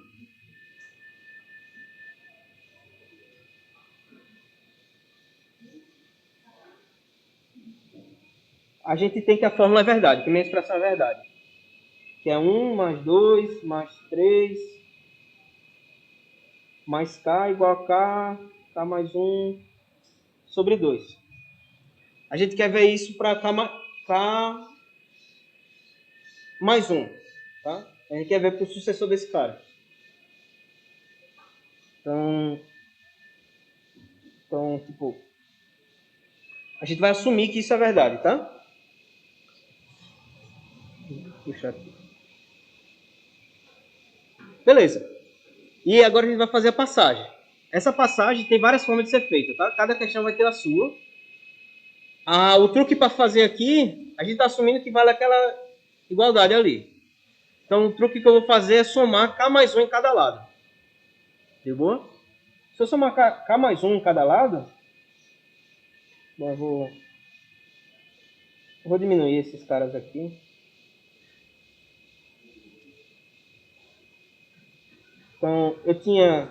A: A gente tem que a fórmula é verdade, que a minha expressão é verdade. Que é 1 mais 2 mais 3 mais K igual a K mais 1 sobre 2. A gente quer ver isso para K mais 1. Tá? A gente quer ver para o sucessor desse cara. Então, tipo, a gente vai assumir que isso é verdade, tá? Puxa aqui. Beleza. E agora a gente vai fazer a passagem. Essa passagem tem várias formas de ser feita, tá? Cada questão vai ter a sua. O truque para fazer aqui, a gente está assumindo que vale aquela igualdade ali. Então, o truque que eu vou fazer é somar K mais 1 em cada lado. De boa? Se eu somar K mais 1 em cada lado, bom, eu vou diminuir esses caras aqui. Então, eu tinha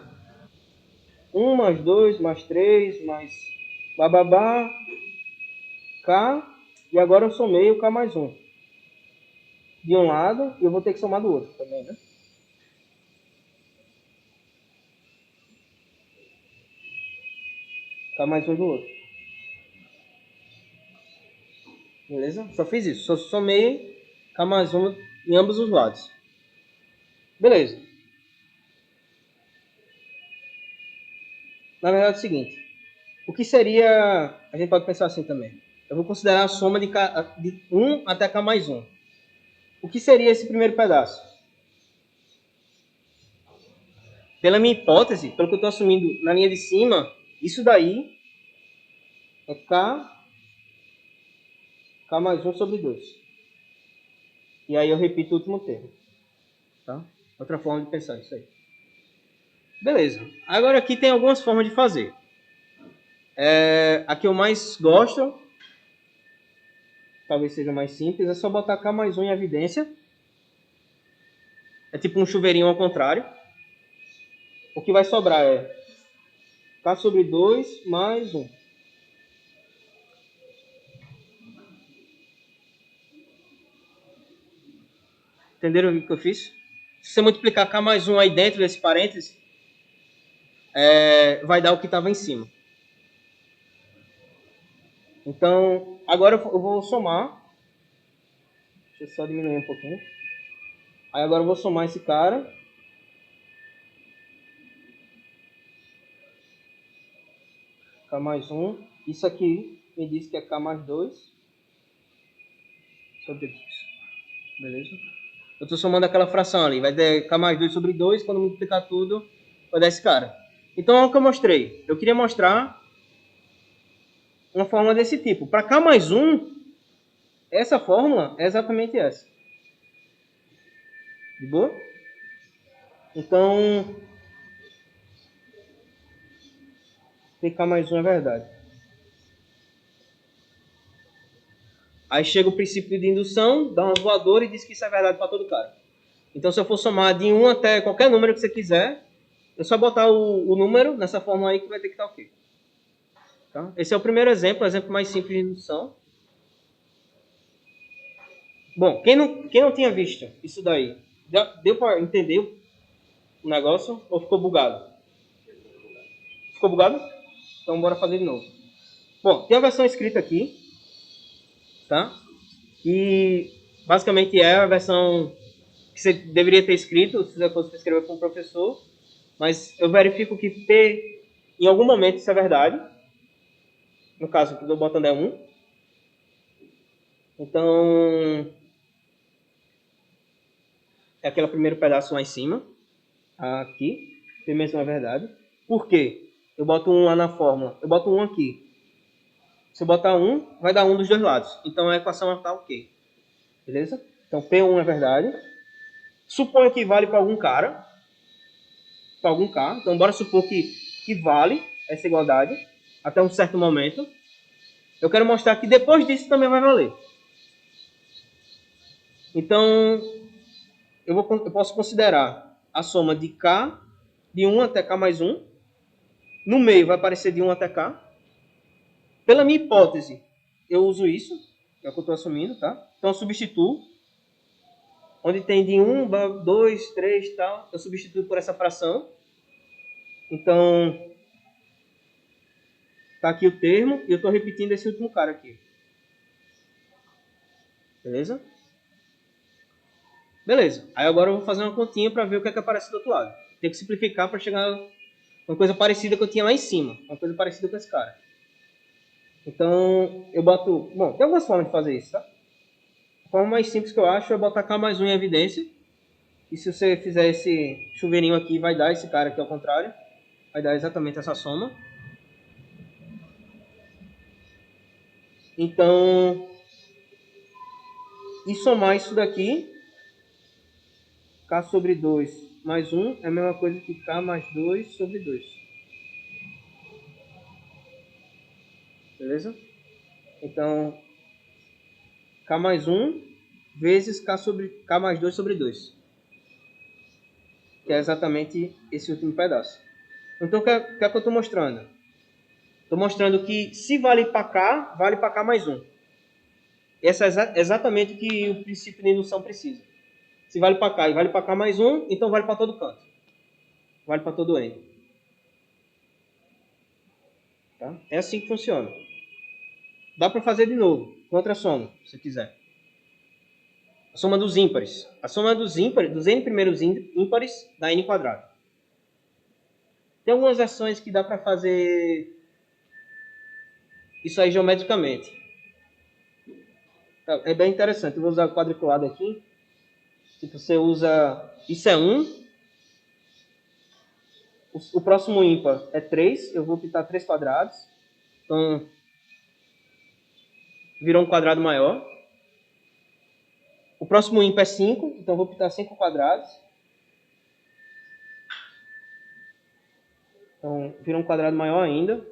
A: 1 mais 2 mais 3 mais bababá, K, e agora eu somei o K mais 1. De um lado, e eu vou ter que somar do outro também, né? K mais 1 do outro. Beleza? Só fiz isso. Só somei K mais 1 em ambos os lados. Beleza. Na verdade é o seguinte. O que seria... A gente pode pensar assim também. Eu vou considerar a soma de 1 até K mais 1. O que seria esse primeiro pedaço? Pela minha hipótese, pelo que eu estou assumindo na linha de cima, isso daí é K mais 1 sobre 2. E aí eu repito o último termo. Tá? Outra forma de pensar isso aí. Beleza. Agora aqui tem algumas formas de fazer. A que eu mais gosto, talvez seja mais simples, é só botar K mais 1 em evidência. É tipo um chuveirinho ao contrário. O que vai sobrar é K sobre 2 mais 1. Entenderam o que eu fiz? Se você multiplicar K mais 1 aí dentro desse parêntese, vai dar o que estava em cima. Então, agora eu vou somar. Deixa eu só diminuir um pouquinho. Aí agora eu vou somar esse cara. K mais 1. Isso aqui me diz que é K mais 2 sobre 2. Beleza? Eu estou somando aquela fração ali. Vai dar K mais 2 sobre 2. Quando multiplicar tudo, vai dar esse cara. Então, olha o que eu mostrei. Eu queria mostrar uma fórmula desse tipo. Para K mais 1, essa fórmula é exatamente essa. De boa? Então, K mais 1 é verdade. Aí chega o princípio de indução, dá uma voadora e diz que isso é verdade para todo cara. Então, se eu for somar de 1 até qualquer número que você quiser, é só botar o número nessa fórmula aí que vai ter que estar ok. Tá? Esse é o primeiro exemplo, o exemplo mais simples de indução. Bom, quem não tinha visto isso daí, deu para entender o negócio ou ficou bugado? Ficou bugado? Então, bora fazer de novo. Bom, tem a versão escrita aqui, tá? E basicamente é a versão que você deveria ter escrito se você fosse escrever para um professor, mas eu verifico que P, em algum momento, isso é verdade. No caso, que eu estou botando é 1. Então, é aquele primeiro pedaço lá em cima. Aqui. P mesmo é verdade. Por quê? Eu boto 1 lá na fórmula. Eu boto 1 aqui. Se eu botar 1, vai dar 1 dos dois lados. Então, a equação está ok. Beleza? Então, P1 é verdade. Suponho que vale para algum cara. Para algum K. Então, bora supor que vale essa igualdade até um certo momento. Eu quero mostrar que depois disso também vai valer. Então, eu posso considerar a soma de K de 1 até K mais 1. No meio vai aparecer de 1 até K. Pela minha hipótese, eu uso isso. É o que eu estou assumindo, tá? Então, eu substituo. Onde tem de 1, 2, 3 e tal, eu substituo por essa fração. Então, tá aqui o termo e eu estou repetindo esse último cara aqui. Beleza? Beleza. Aí agora eu vou fazer uma continha para ver o que é que aparece do outro lado. Tem que simplificar para chegar a uma coisa parecida que eu tinha lá em cima. Uma coisa parecida com esse cara. Então, eu boto... Bom, tem algumas formas de fazer isso, tá? A forma mais simples que eu acho é botar K mais 1 em evidência. E se você fizer esse chuveirinho aqui, vai dar esse cara aqui ao contrário. Vai dar exatamente essa soma. Então, e somar isso daqui, K sobre 2 mais 1 é a mesma coisa que K mais 2 sobre 2. Beleza? Então, K mais 1 vezes K mais 2 sobre 2. Que é exatamente esse último pedaço. Então, o que é que eu estou mostrando? Estou mostrando que se vale para K, vale para K mais 1. Essa é exatamente o que o princípio de indução precisa. Se vale para K e vale para K mais 1, então vale para todo canto. Vale para todo N. Tá? É assim que funciona. Dá para fazer de novo, com outra soma, se quiser. A soma dos ímpares. A soma dos ímpares, dos n primeiros ímpares, dá n quadrado. Tem algumas versões que dá para fazer isso aí geometricamente. É bem interessante. Eu vou usar o quadriculado aqui. Tipo, você usa... Isso é 1. O próximo ímpar é 3. Eu vou pintar 3 quadrados. Então, virou um quadrado maior. O próximo ímpar é 5. Então, eu vou pintar 5 quadrados. Então, virou um quadrado maior ainda.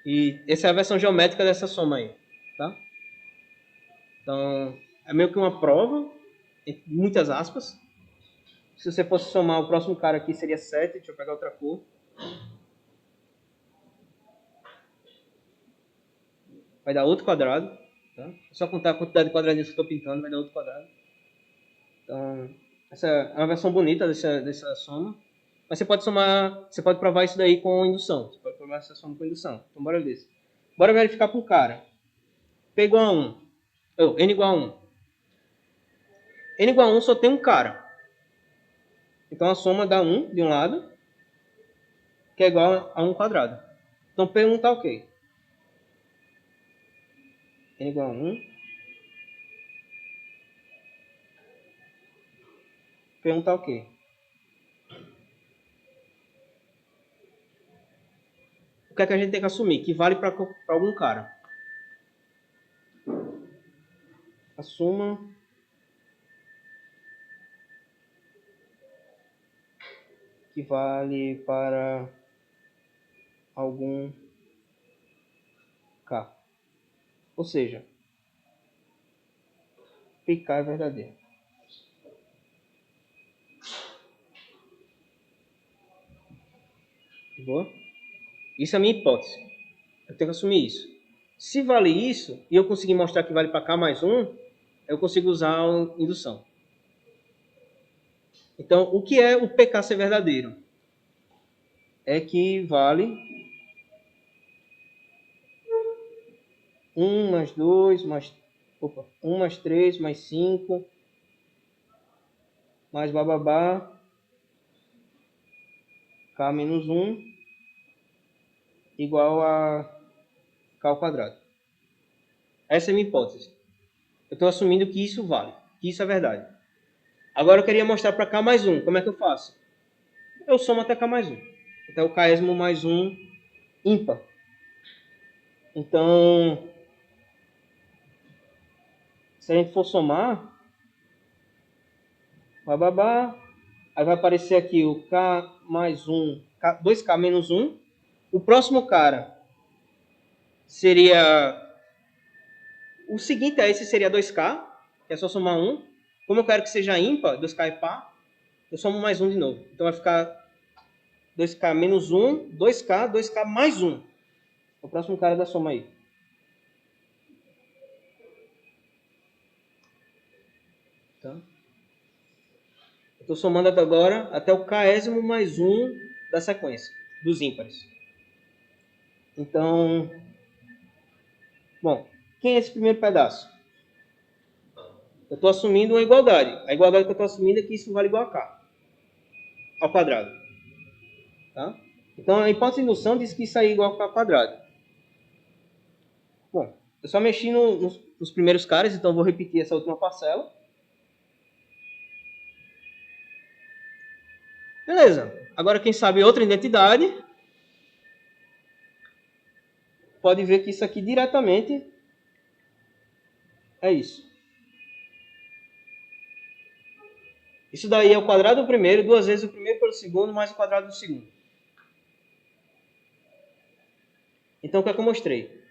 A: E essa é a versão geométrica dessa soma aí. Tá? Então, é meio que uma prova, entre muitas aspas. Se você fosse somar o próximo cara aqui, seria 7. Deixa eu pegar outra cor. Vai dar outro quadrado. Tá? É só contar a quantidade de quadradinhos que eu estou pintando, vai dar outro quadrado. Então, essa é uma versão bonita dessa soma. Mas você pode somar, você pode provar isso daí com indução. Você pode provar essa soma com indução. Então, bora ver. Bora verificar com o cara. P igual a 1. N igual a 1. N igual a 1 só tem um cara. Então a soma dá 1 de um lado, que é igual a 1 quadrado. Então P1 está ok. N igual a 1. P1 está ok. O que é que a gente tem que assumir? Que vale para algum cara. Assuma que vale para algum K. Ou seja, PK é verdadeiro. Boa? Isso é a minha hipótese. Eu tenho que assumir isso. Se vale isso, e eu conseguir mostrar que vale para K mais 1, eu consigo usar a indução. Então, o que é o PK ser verdadeiro? É que vale 1 mais 2, mais 1 mais 3, mais 5, mais bababá, K menos 1, igual a K ao quadrado. Essa é a minha hipótese. Eu estou assumindo que isso vale, que isso é verdade. Agora eu queria mostrar para K mais 1. Como é que eu faço? Eu somo até K mais 1. Até o Késimo mais 1 ímpar. Então, se a gente for somar, bababá, aí vai aparecer aqui o K mais 1, 2K menos 1. O próximo cara seria... O seguinte a esse seria 2K, que é só somar 1. Como eu quero que seja ímpar, 2K é par, eu somo mais 1 de novo. Então vai ficar 2K menos 1, 2K, 2K mais 1. O próximo cara da soma aí. Tá? Eu estou somando até agora até o Késimo mais 1 da sequência, dos ímpares. Então, bom, quem é esse primeiro pedaço? Eu estou assumindo uma igualdade. A igualdade que eu estou assumindo é que isso vale igual a K ao quadrado. Tá? Então, a hipótese de indução diz que isso aí é igual a K ao quadrado. Bom, eu só mexi nos primeiros caras, então vou repetir essa última parcela. Beleza. Agora, quem sabe outra identidade pode ver que isso aqui diretamente é isso. Isso daí é o quadrado do primeiro, 2 vezes o primeiro pelo segundo, mais o quadrado do segundo. Então, o que é que eu mostrei?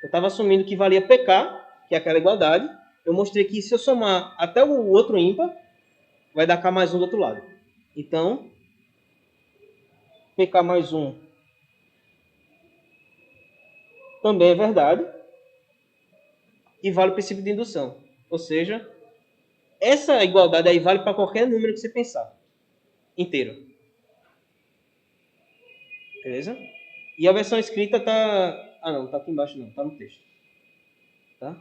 A: Eu estava assumindo que valia PK, que é aquela igualdade. Eu mostrei que se eu somar até o outro ímpar, vai dar K mais 1 do outro lado. Então, PK mais 1 também é verdade. E vale o princípio de indução. Ou seja, essa igualdade aí vale para qualquer número que você pensar. Inteiro. Beleza? E a versão escrita tá... Ah, não. Tá aqui embaixo não. Tá no texto. Tá?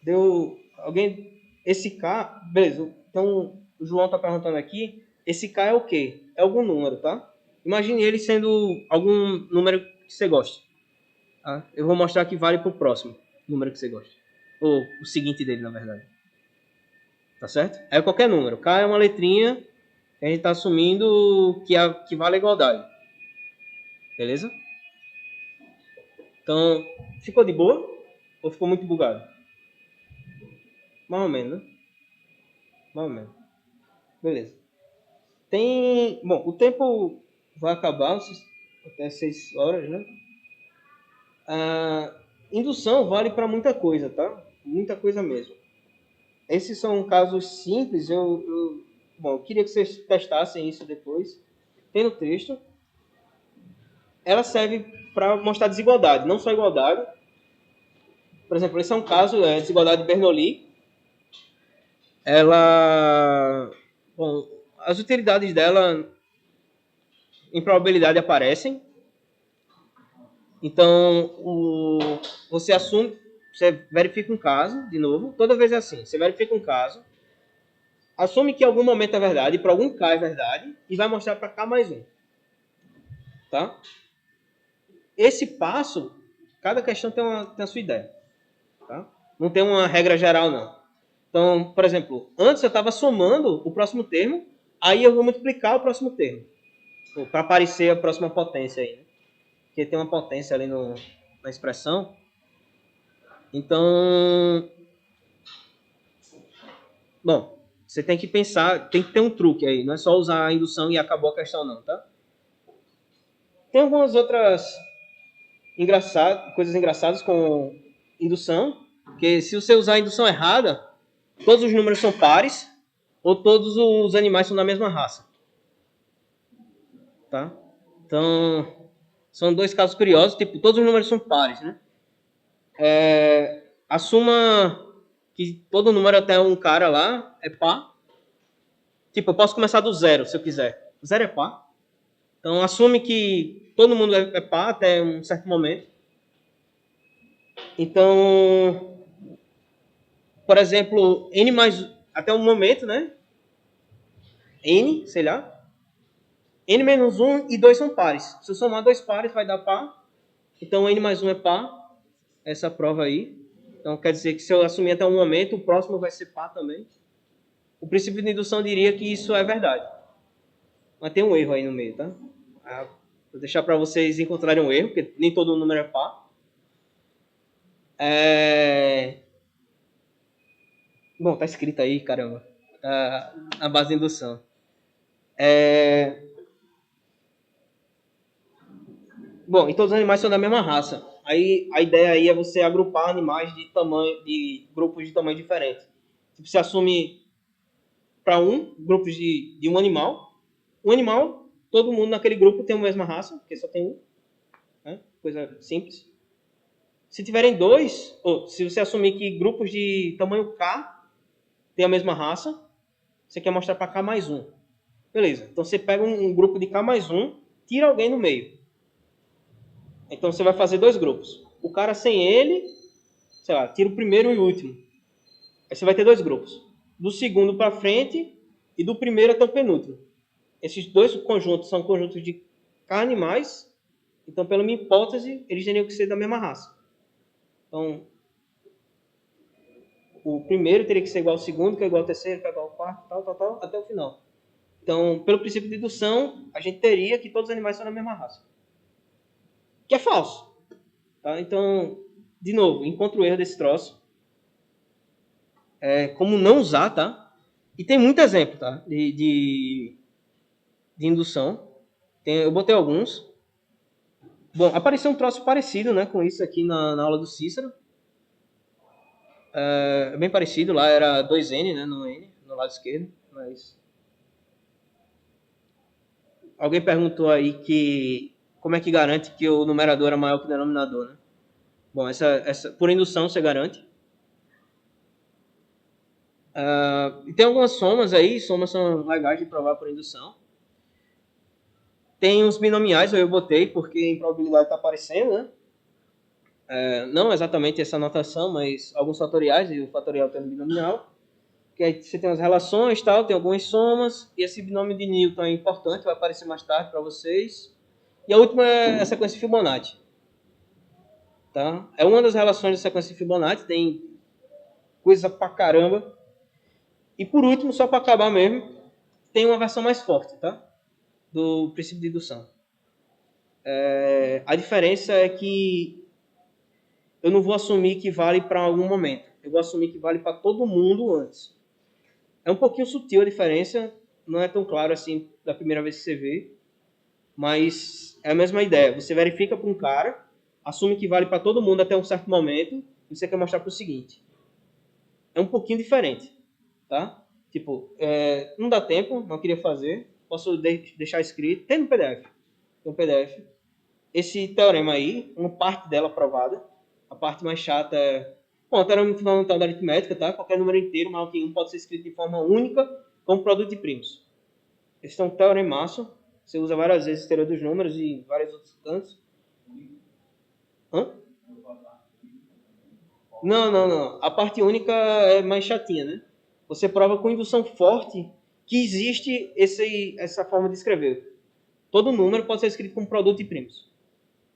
A: Deu... Alguém... Esse K... Beleza. Então, o João tá perguntando aqui. Esse K é o quê? É algum número, tá? Imagine ele sendo algum número que você goste. Tá? Eu vou mostrar que vale pro próximo número que você goste. Ou o seguinte dele, na verdade. Tá certo? É qualquer número. K é uma letrinha que a gente está assumindo que vale a igualdade. Beleza? Então, ficou de boa? Ou ficou muito bugado? Mais ou menos, né? Mais ou menos. Beleza. Tem... Bom, o tempo vai acabar até 6 horas, né? A indução vale para muita coisa, tá? Muita coisa mesmo. Esses são casos simples. Bom, eu queria que vocês testassem isso depois. Tem no texto. Ela serve para mostrar desigualdade, não só igualdade. Por exemplo, esse é um caso, desigualdade de Bernoulli. Ela... Bom, as utilidades dela em probabilidade aparecem. Então, você assume, você verifica um caso, de novo, toda vez é assim, você verifica um caso, assume que em algum momento é verdade, para algum K é verdade, e vai mostrar para K mais um. Tá? Esse passo, cada questão tem a sua ideia. Tá? Não tem uma regra geral, não. Então, por exemplo, antes eu estava somando o próximo termo, aí eu vou multiplicar o próximo termo, para aparecer a próxima potência aí. Né? Porque tem uma potência ali na expressão. Então, bom, você tem que pensar, tem que ter um truque aí, não é só usar a indução e acabou a questão não, tá? Tem algumas outras coisas engraçadas com indução, porque se você usar a indução errada, todos os números são pares ou todos os animais são da mesma raça. Tá? Então, são dois casos curiosos, tipo, todos os números são pares, né? Assuma que todo número até um cara lá é par. Tipo, eu posso começar do zero, se eu quiser. O zero é par. Então, assume que todo mundo é par até um certo momento. Então, por exemplo, n mais... Até um momento, né? N, sei lá. N menos 1 e 2 são pares. Se eu somar dois pares, vai dar par. Então, n mais 1 é par. Essa prova aí. Então, quer dizer que se eu assumir até um momento, o próximo vai ser par também. O princípio de indução diria que isso é verdade. Mas tem um erro aí no meio, tá? Vou deixar para vocês encontrarem um erro, porque nem todo número é par. Bom, tá escrito aí, caramba. A base de indução. Bom, e todos os animais são da mesma raça. Aí a ideia aí é você agrupar animais de grupos de tamanho diferente. Tipo, você assume para grupos de um animal. Um animal, todo mundo naquele grupo tem a mesma raça, porque só tem um. Né? Coisa simples. Se tiverem dois, ou se você assumir que grupos de tamanho K têm a mesma raça, você quer mostrar para K mais um. Beleza. Então você pega um grupo de K mais um, tira alguém no meio. Então você vai fazer dois grupos. O cara sem ele, sei lá, tira o primeiro e o último. Aí você vai ter dois grupos. Do segundo para frente e do primeiro até o penúltimo. Esses dois conjuntos são conjuntos de K animais. Então, pela minha hipótese, eles teriam que ser da mesma raça. Então, o primeiro teria que ser igual ao segundo, que é igual ao terceiro, que é igual ao quarto, tal, até o final. Então, pelo princípio de indução, a gente teria que todos os animais são da mesma raça. Que é falso. Tá? Então, de novo, encontra o erro desse troço. Como não usar, tá? E tem muito exemplo, tá? De indução. Eu botei alguns. Bom, apareceu um troço parecido, né, com isso aqui na aula do Cícero. É bem parecido, lá era 2n, né, no lado esquerdo, mas... Alguém perguntou aí como é que garante que o numerador é maior que o denominador, né? Bom, por indução você garante. E tem algumas somas aí, somas são legais de provar por indução. Tem uns binomiais, eu botei, porque em probabilidade está aparecendo, né? Não exatamente essa notação, mas alguns fatoriais, e o fatorial tem um binomial. Que aí você tem as relações, tal, tem algumas somas, e esse binômio de Newton é importante, vai aparecer mais tarde para vocês. E a última é a sequência Fibonacci. Tá? É uma das relações da sequência Fibonacci, tem coisa pra caramba. E por último, só para acabar mesmo, tem uma versão mais forte, tá? Do princípio de indução. A diferença é que eu não vou assumir que vale para algum momento. Eu vou assumir que vale para todo mundo antes. É um pouquinho sutil a diferença, não é tão claro assim da primeira vez que você vê, mas é a mesma ideia. Você verifica para um cara, assume que vale para todo mundo até um certo momento, e você quer mostrar para o seguinte. É um pouquinho diferente, tá? Tipo, não dá tempo, não queria fazer, posso deixar escrito, tem no PDF. Tem um PDF. Esse teorema aí, uma parte dela aprovada, a parte mais chata é... Bom, o teorema fundamental da aritmética, tá? Qualquer número inteiro maior que 1 pode ser escrito de forma única como produto de primos. Esse é um teoremaço. Você usa várias vezes a teoria dos números e vários outros cantos. Hã? Não. A parte única é mais chatinha, né? Você prova com indução forte que existe essa forma de escrever. Todo número pode ser escrito como produto de primos.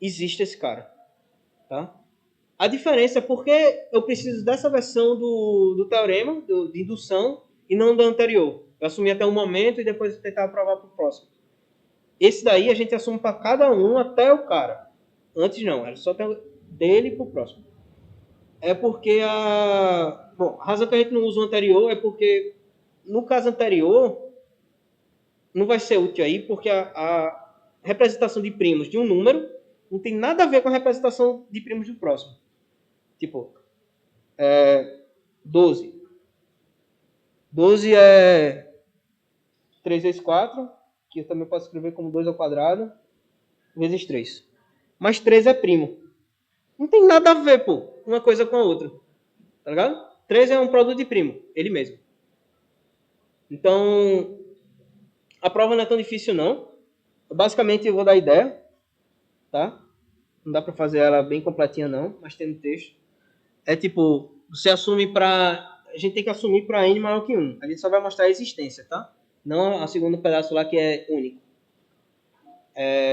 A: Existe esse cara. Tá? A diferença é porque eu preciso dessa versão do teorema, de indução, e não da anterior. Eu assumi até um momento e depois tentar provar para o próximo. Esse daí a gente assume para cada um até o cara. Antes não, era só até dele para o próximo. É porque a razão que a gente não usa o anterior é porque no caso anterior não vai ser útil aí, porque a representação de primos de um número não tem nada a ver com a representação de primos do próximo. Tipo, 12. 12 é 3 vezes 4, que eu também posso escrever como 2 ao quadrado, vezes 3. Mas 3 é primo. Não tem nada a ver, pô, uma coisa com a outra. Tá ligado? 3 é um produto de primo, ele mesmo. Então, a prova não é tão difícil, não. Basicamente, eu vou dar a ideia, tá? Não dá pra fazer ela bem completinha, não, mas tem no texto. É tipo, você assume pra... A gente tem que assumir para n maior que 1. A gente só vai mostrar a existência, tá? Não a segundo pedaço lá que é único.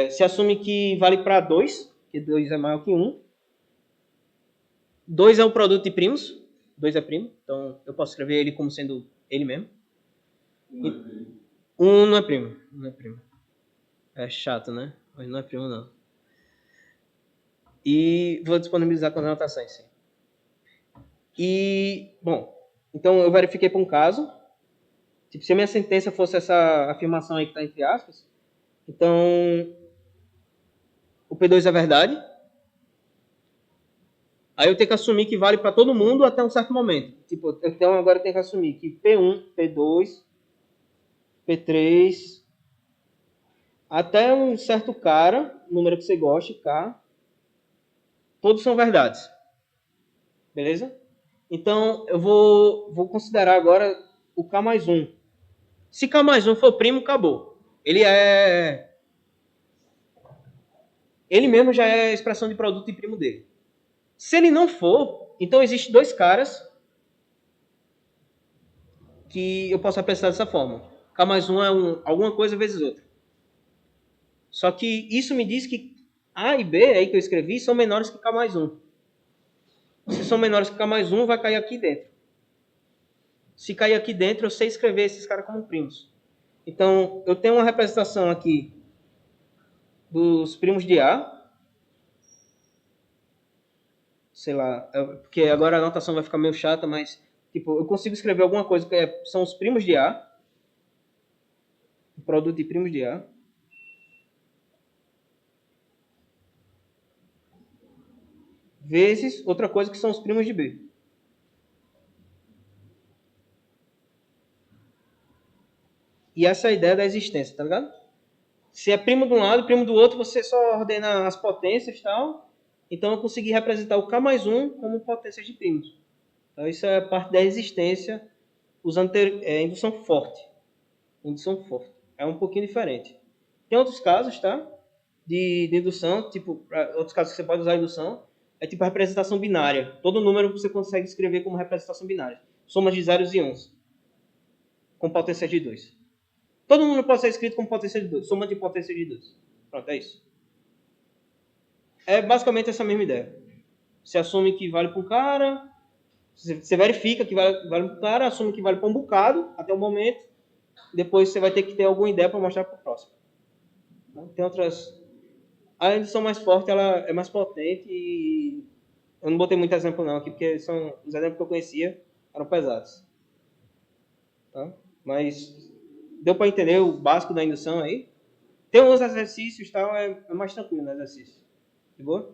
A: Se assume que vale para 2, que 2 é maior que 1. 2 é um produto de primos. 2 é primo, então eu posso escrever ele como sendo ele mesmo. 1 não é primo. Não é primo. É chato, né? Mas não é primo, não. E vou disponibilizar com as anotações, sim. E, bom, então eu verifiquei para um caso. Tipo, se a minha sentença fosse essa afirmação aí que está entre aspas, então o P2 é verdade. Aí eu tenho que assumir que vale para todo mundo até um certo momento. Tipo, então agora eu tenho que assumir que P1, P2, P3, até um certo cara, número que você goste, K, todos são verdades. Beleza? Então eu vou considerar agora o K mais 1. Se K mais 1 for primo, acabou. Ele mesmo já é a expressão de produto e primo dele. Se ele não for, então existem dois caras que eu posso representar dessa forma. K mais 1 é alguma coisa vezes outra. Só que isso me diz que A e B, aí que eu escrevi, são menores que K mais 1. Se são menores que K mais 1, vai cair aqui dentro. Se cair aqui dentro, eu sei escrever esses caras como primos. Então, eu tenho uma representação aqui dos primos de A. Sei lá, porque agora a notação vai ficar meio chata, mas tipo, eu consigo escrever alguma coisa que são os primos de A. O produto de primos de A. Vezes outra coisa que são os primos de B. E essa é a ideia da existência, tá ligado? Se é primo de um lado e primo do outro, você só ordena as potências e tal. Então eu consegui representar o K mais 1 como potências de primos. Então isso é parte da existência usando indução forte. Indução forte. É um pouquinho diferente. Tem outros casos, tá? De indução, tipo, outros casos que você pode usar indução, é tipo a representação binária. Todo número você consegue escrever como representação binária. Somas de zeros e uns. Com potência de 2. Todo número pode ser escrito com potência de 2. Soma de potência de 2. Pronto, é isso. É basicamente essa mesma ideia. Você assume que vale para um cara, você verifica que vale para um cara, assume que vale para um bocado, até o momento, depois você vai ter que ter alguma ideia para mostrar para o próximo. Tem outras... A indução mais forte, ela é mais potente e eu não botei muito exemplo não aqui, porque os exemplos que eu conhecia eram pesados. Tá? Mas deu para entender o básico da indução aí? Tem uns exercícios e tal, é mais tranquilo no exercício. De boa?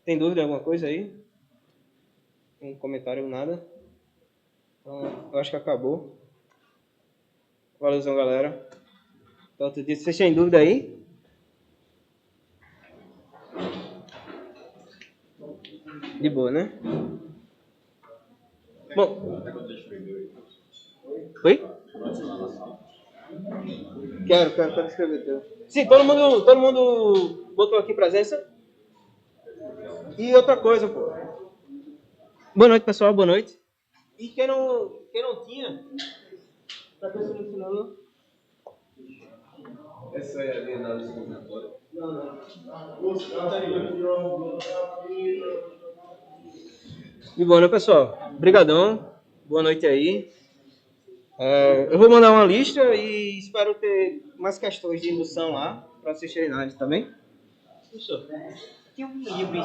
A: Tem dúvida alguma coisa aí? Um comentário, nada? Então, eu acho que acabou. Valeuzão, galera. Então, outro dia, vocês têm dúvida aí? De boa, né? Bom. Oi? Quero escrever teu. Sim, todo mundo botou aqui presença? E outra coisa, pô. Boa noite, pessoal. Boa noite. E quem não tinha, pra quem você não ensinou?
B: Essa é a minha análise combinatória.
A: Não. E bom, né, pessoal? Obrigadão. Boa noite aí. Eu vou mandar uma lista e espero ter mais questões de indução lá para vocês treinarem também. Professor, tem um livro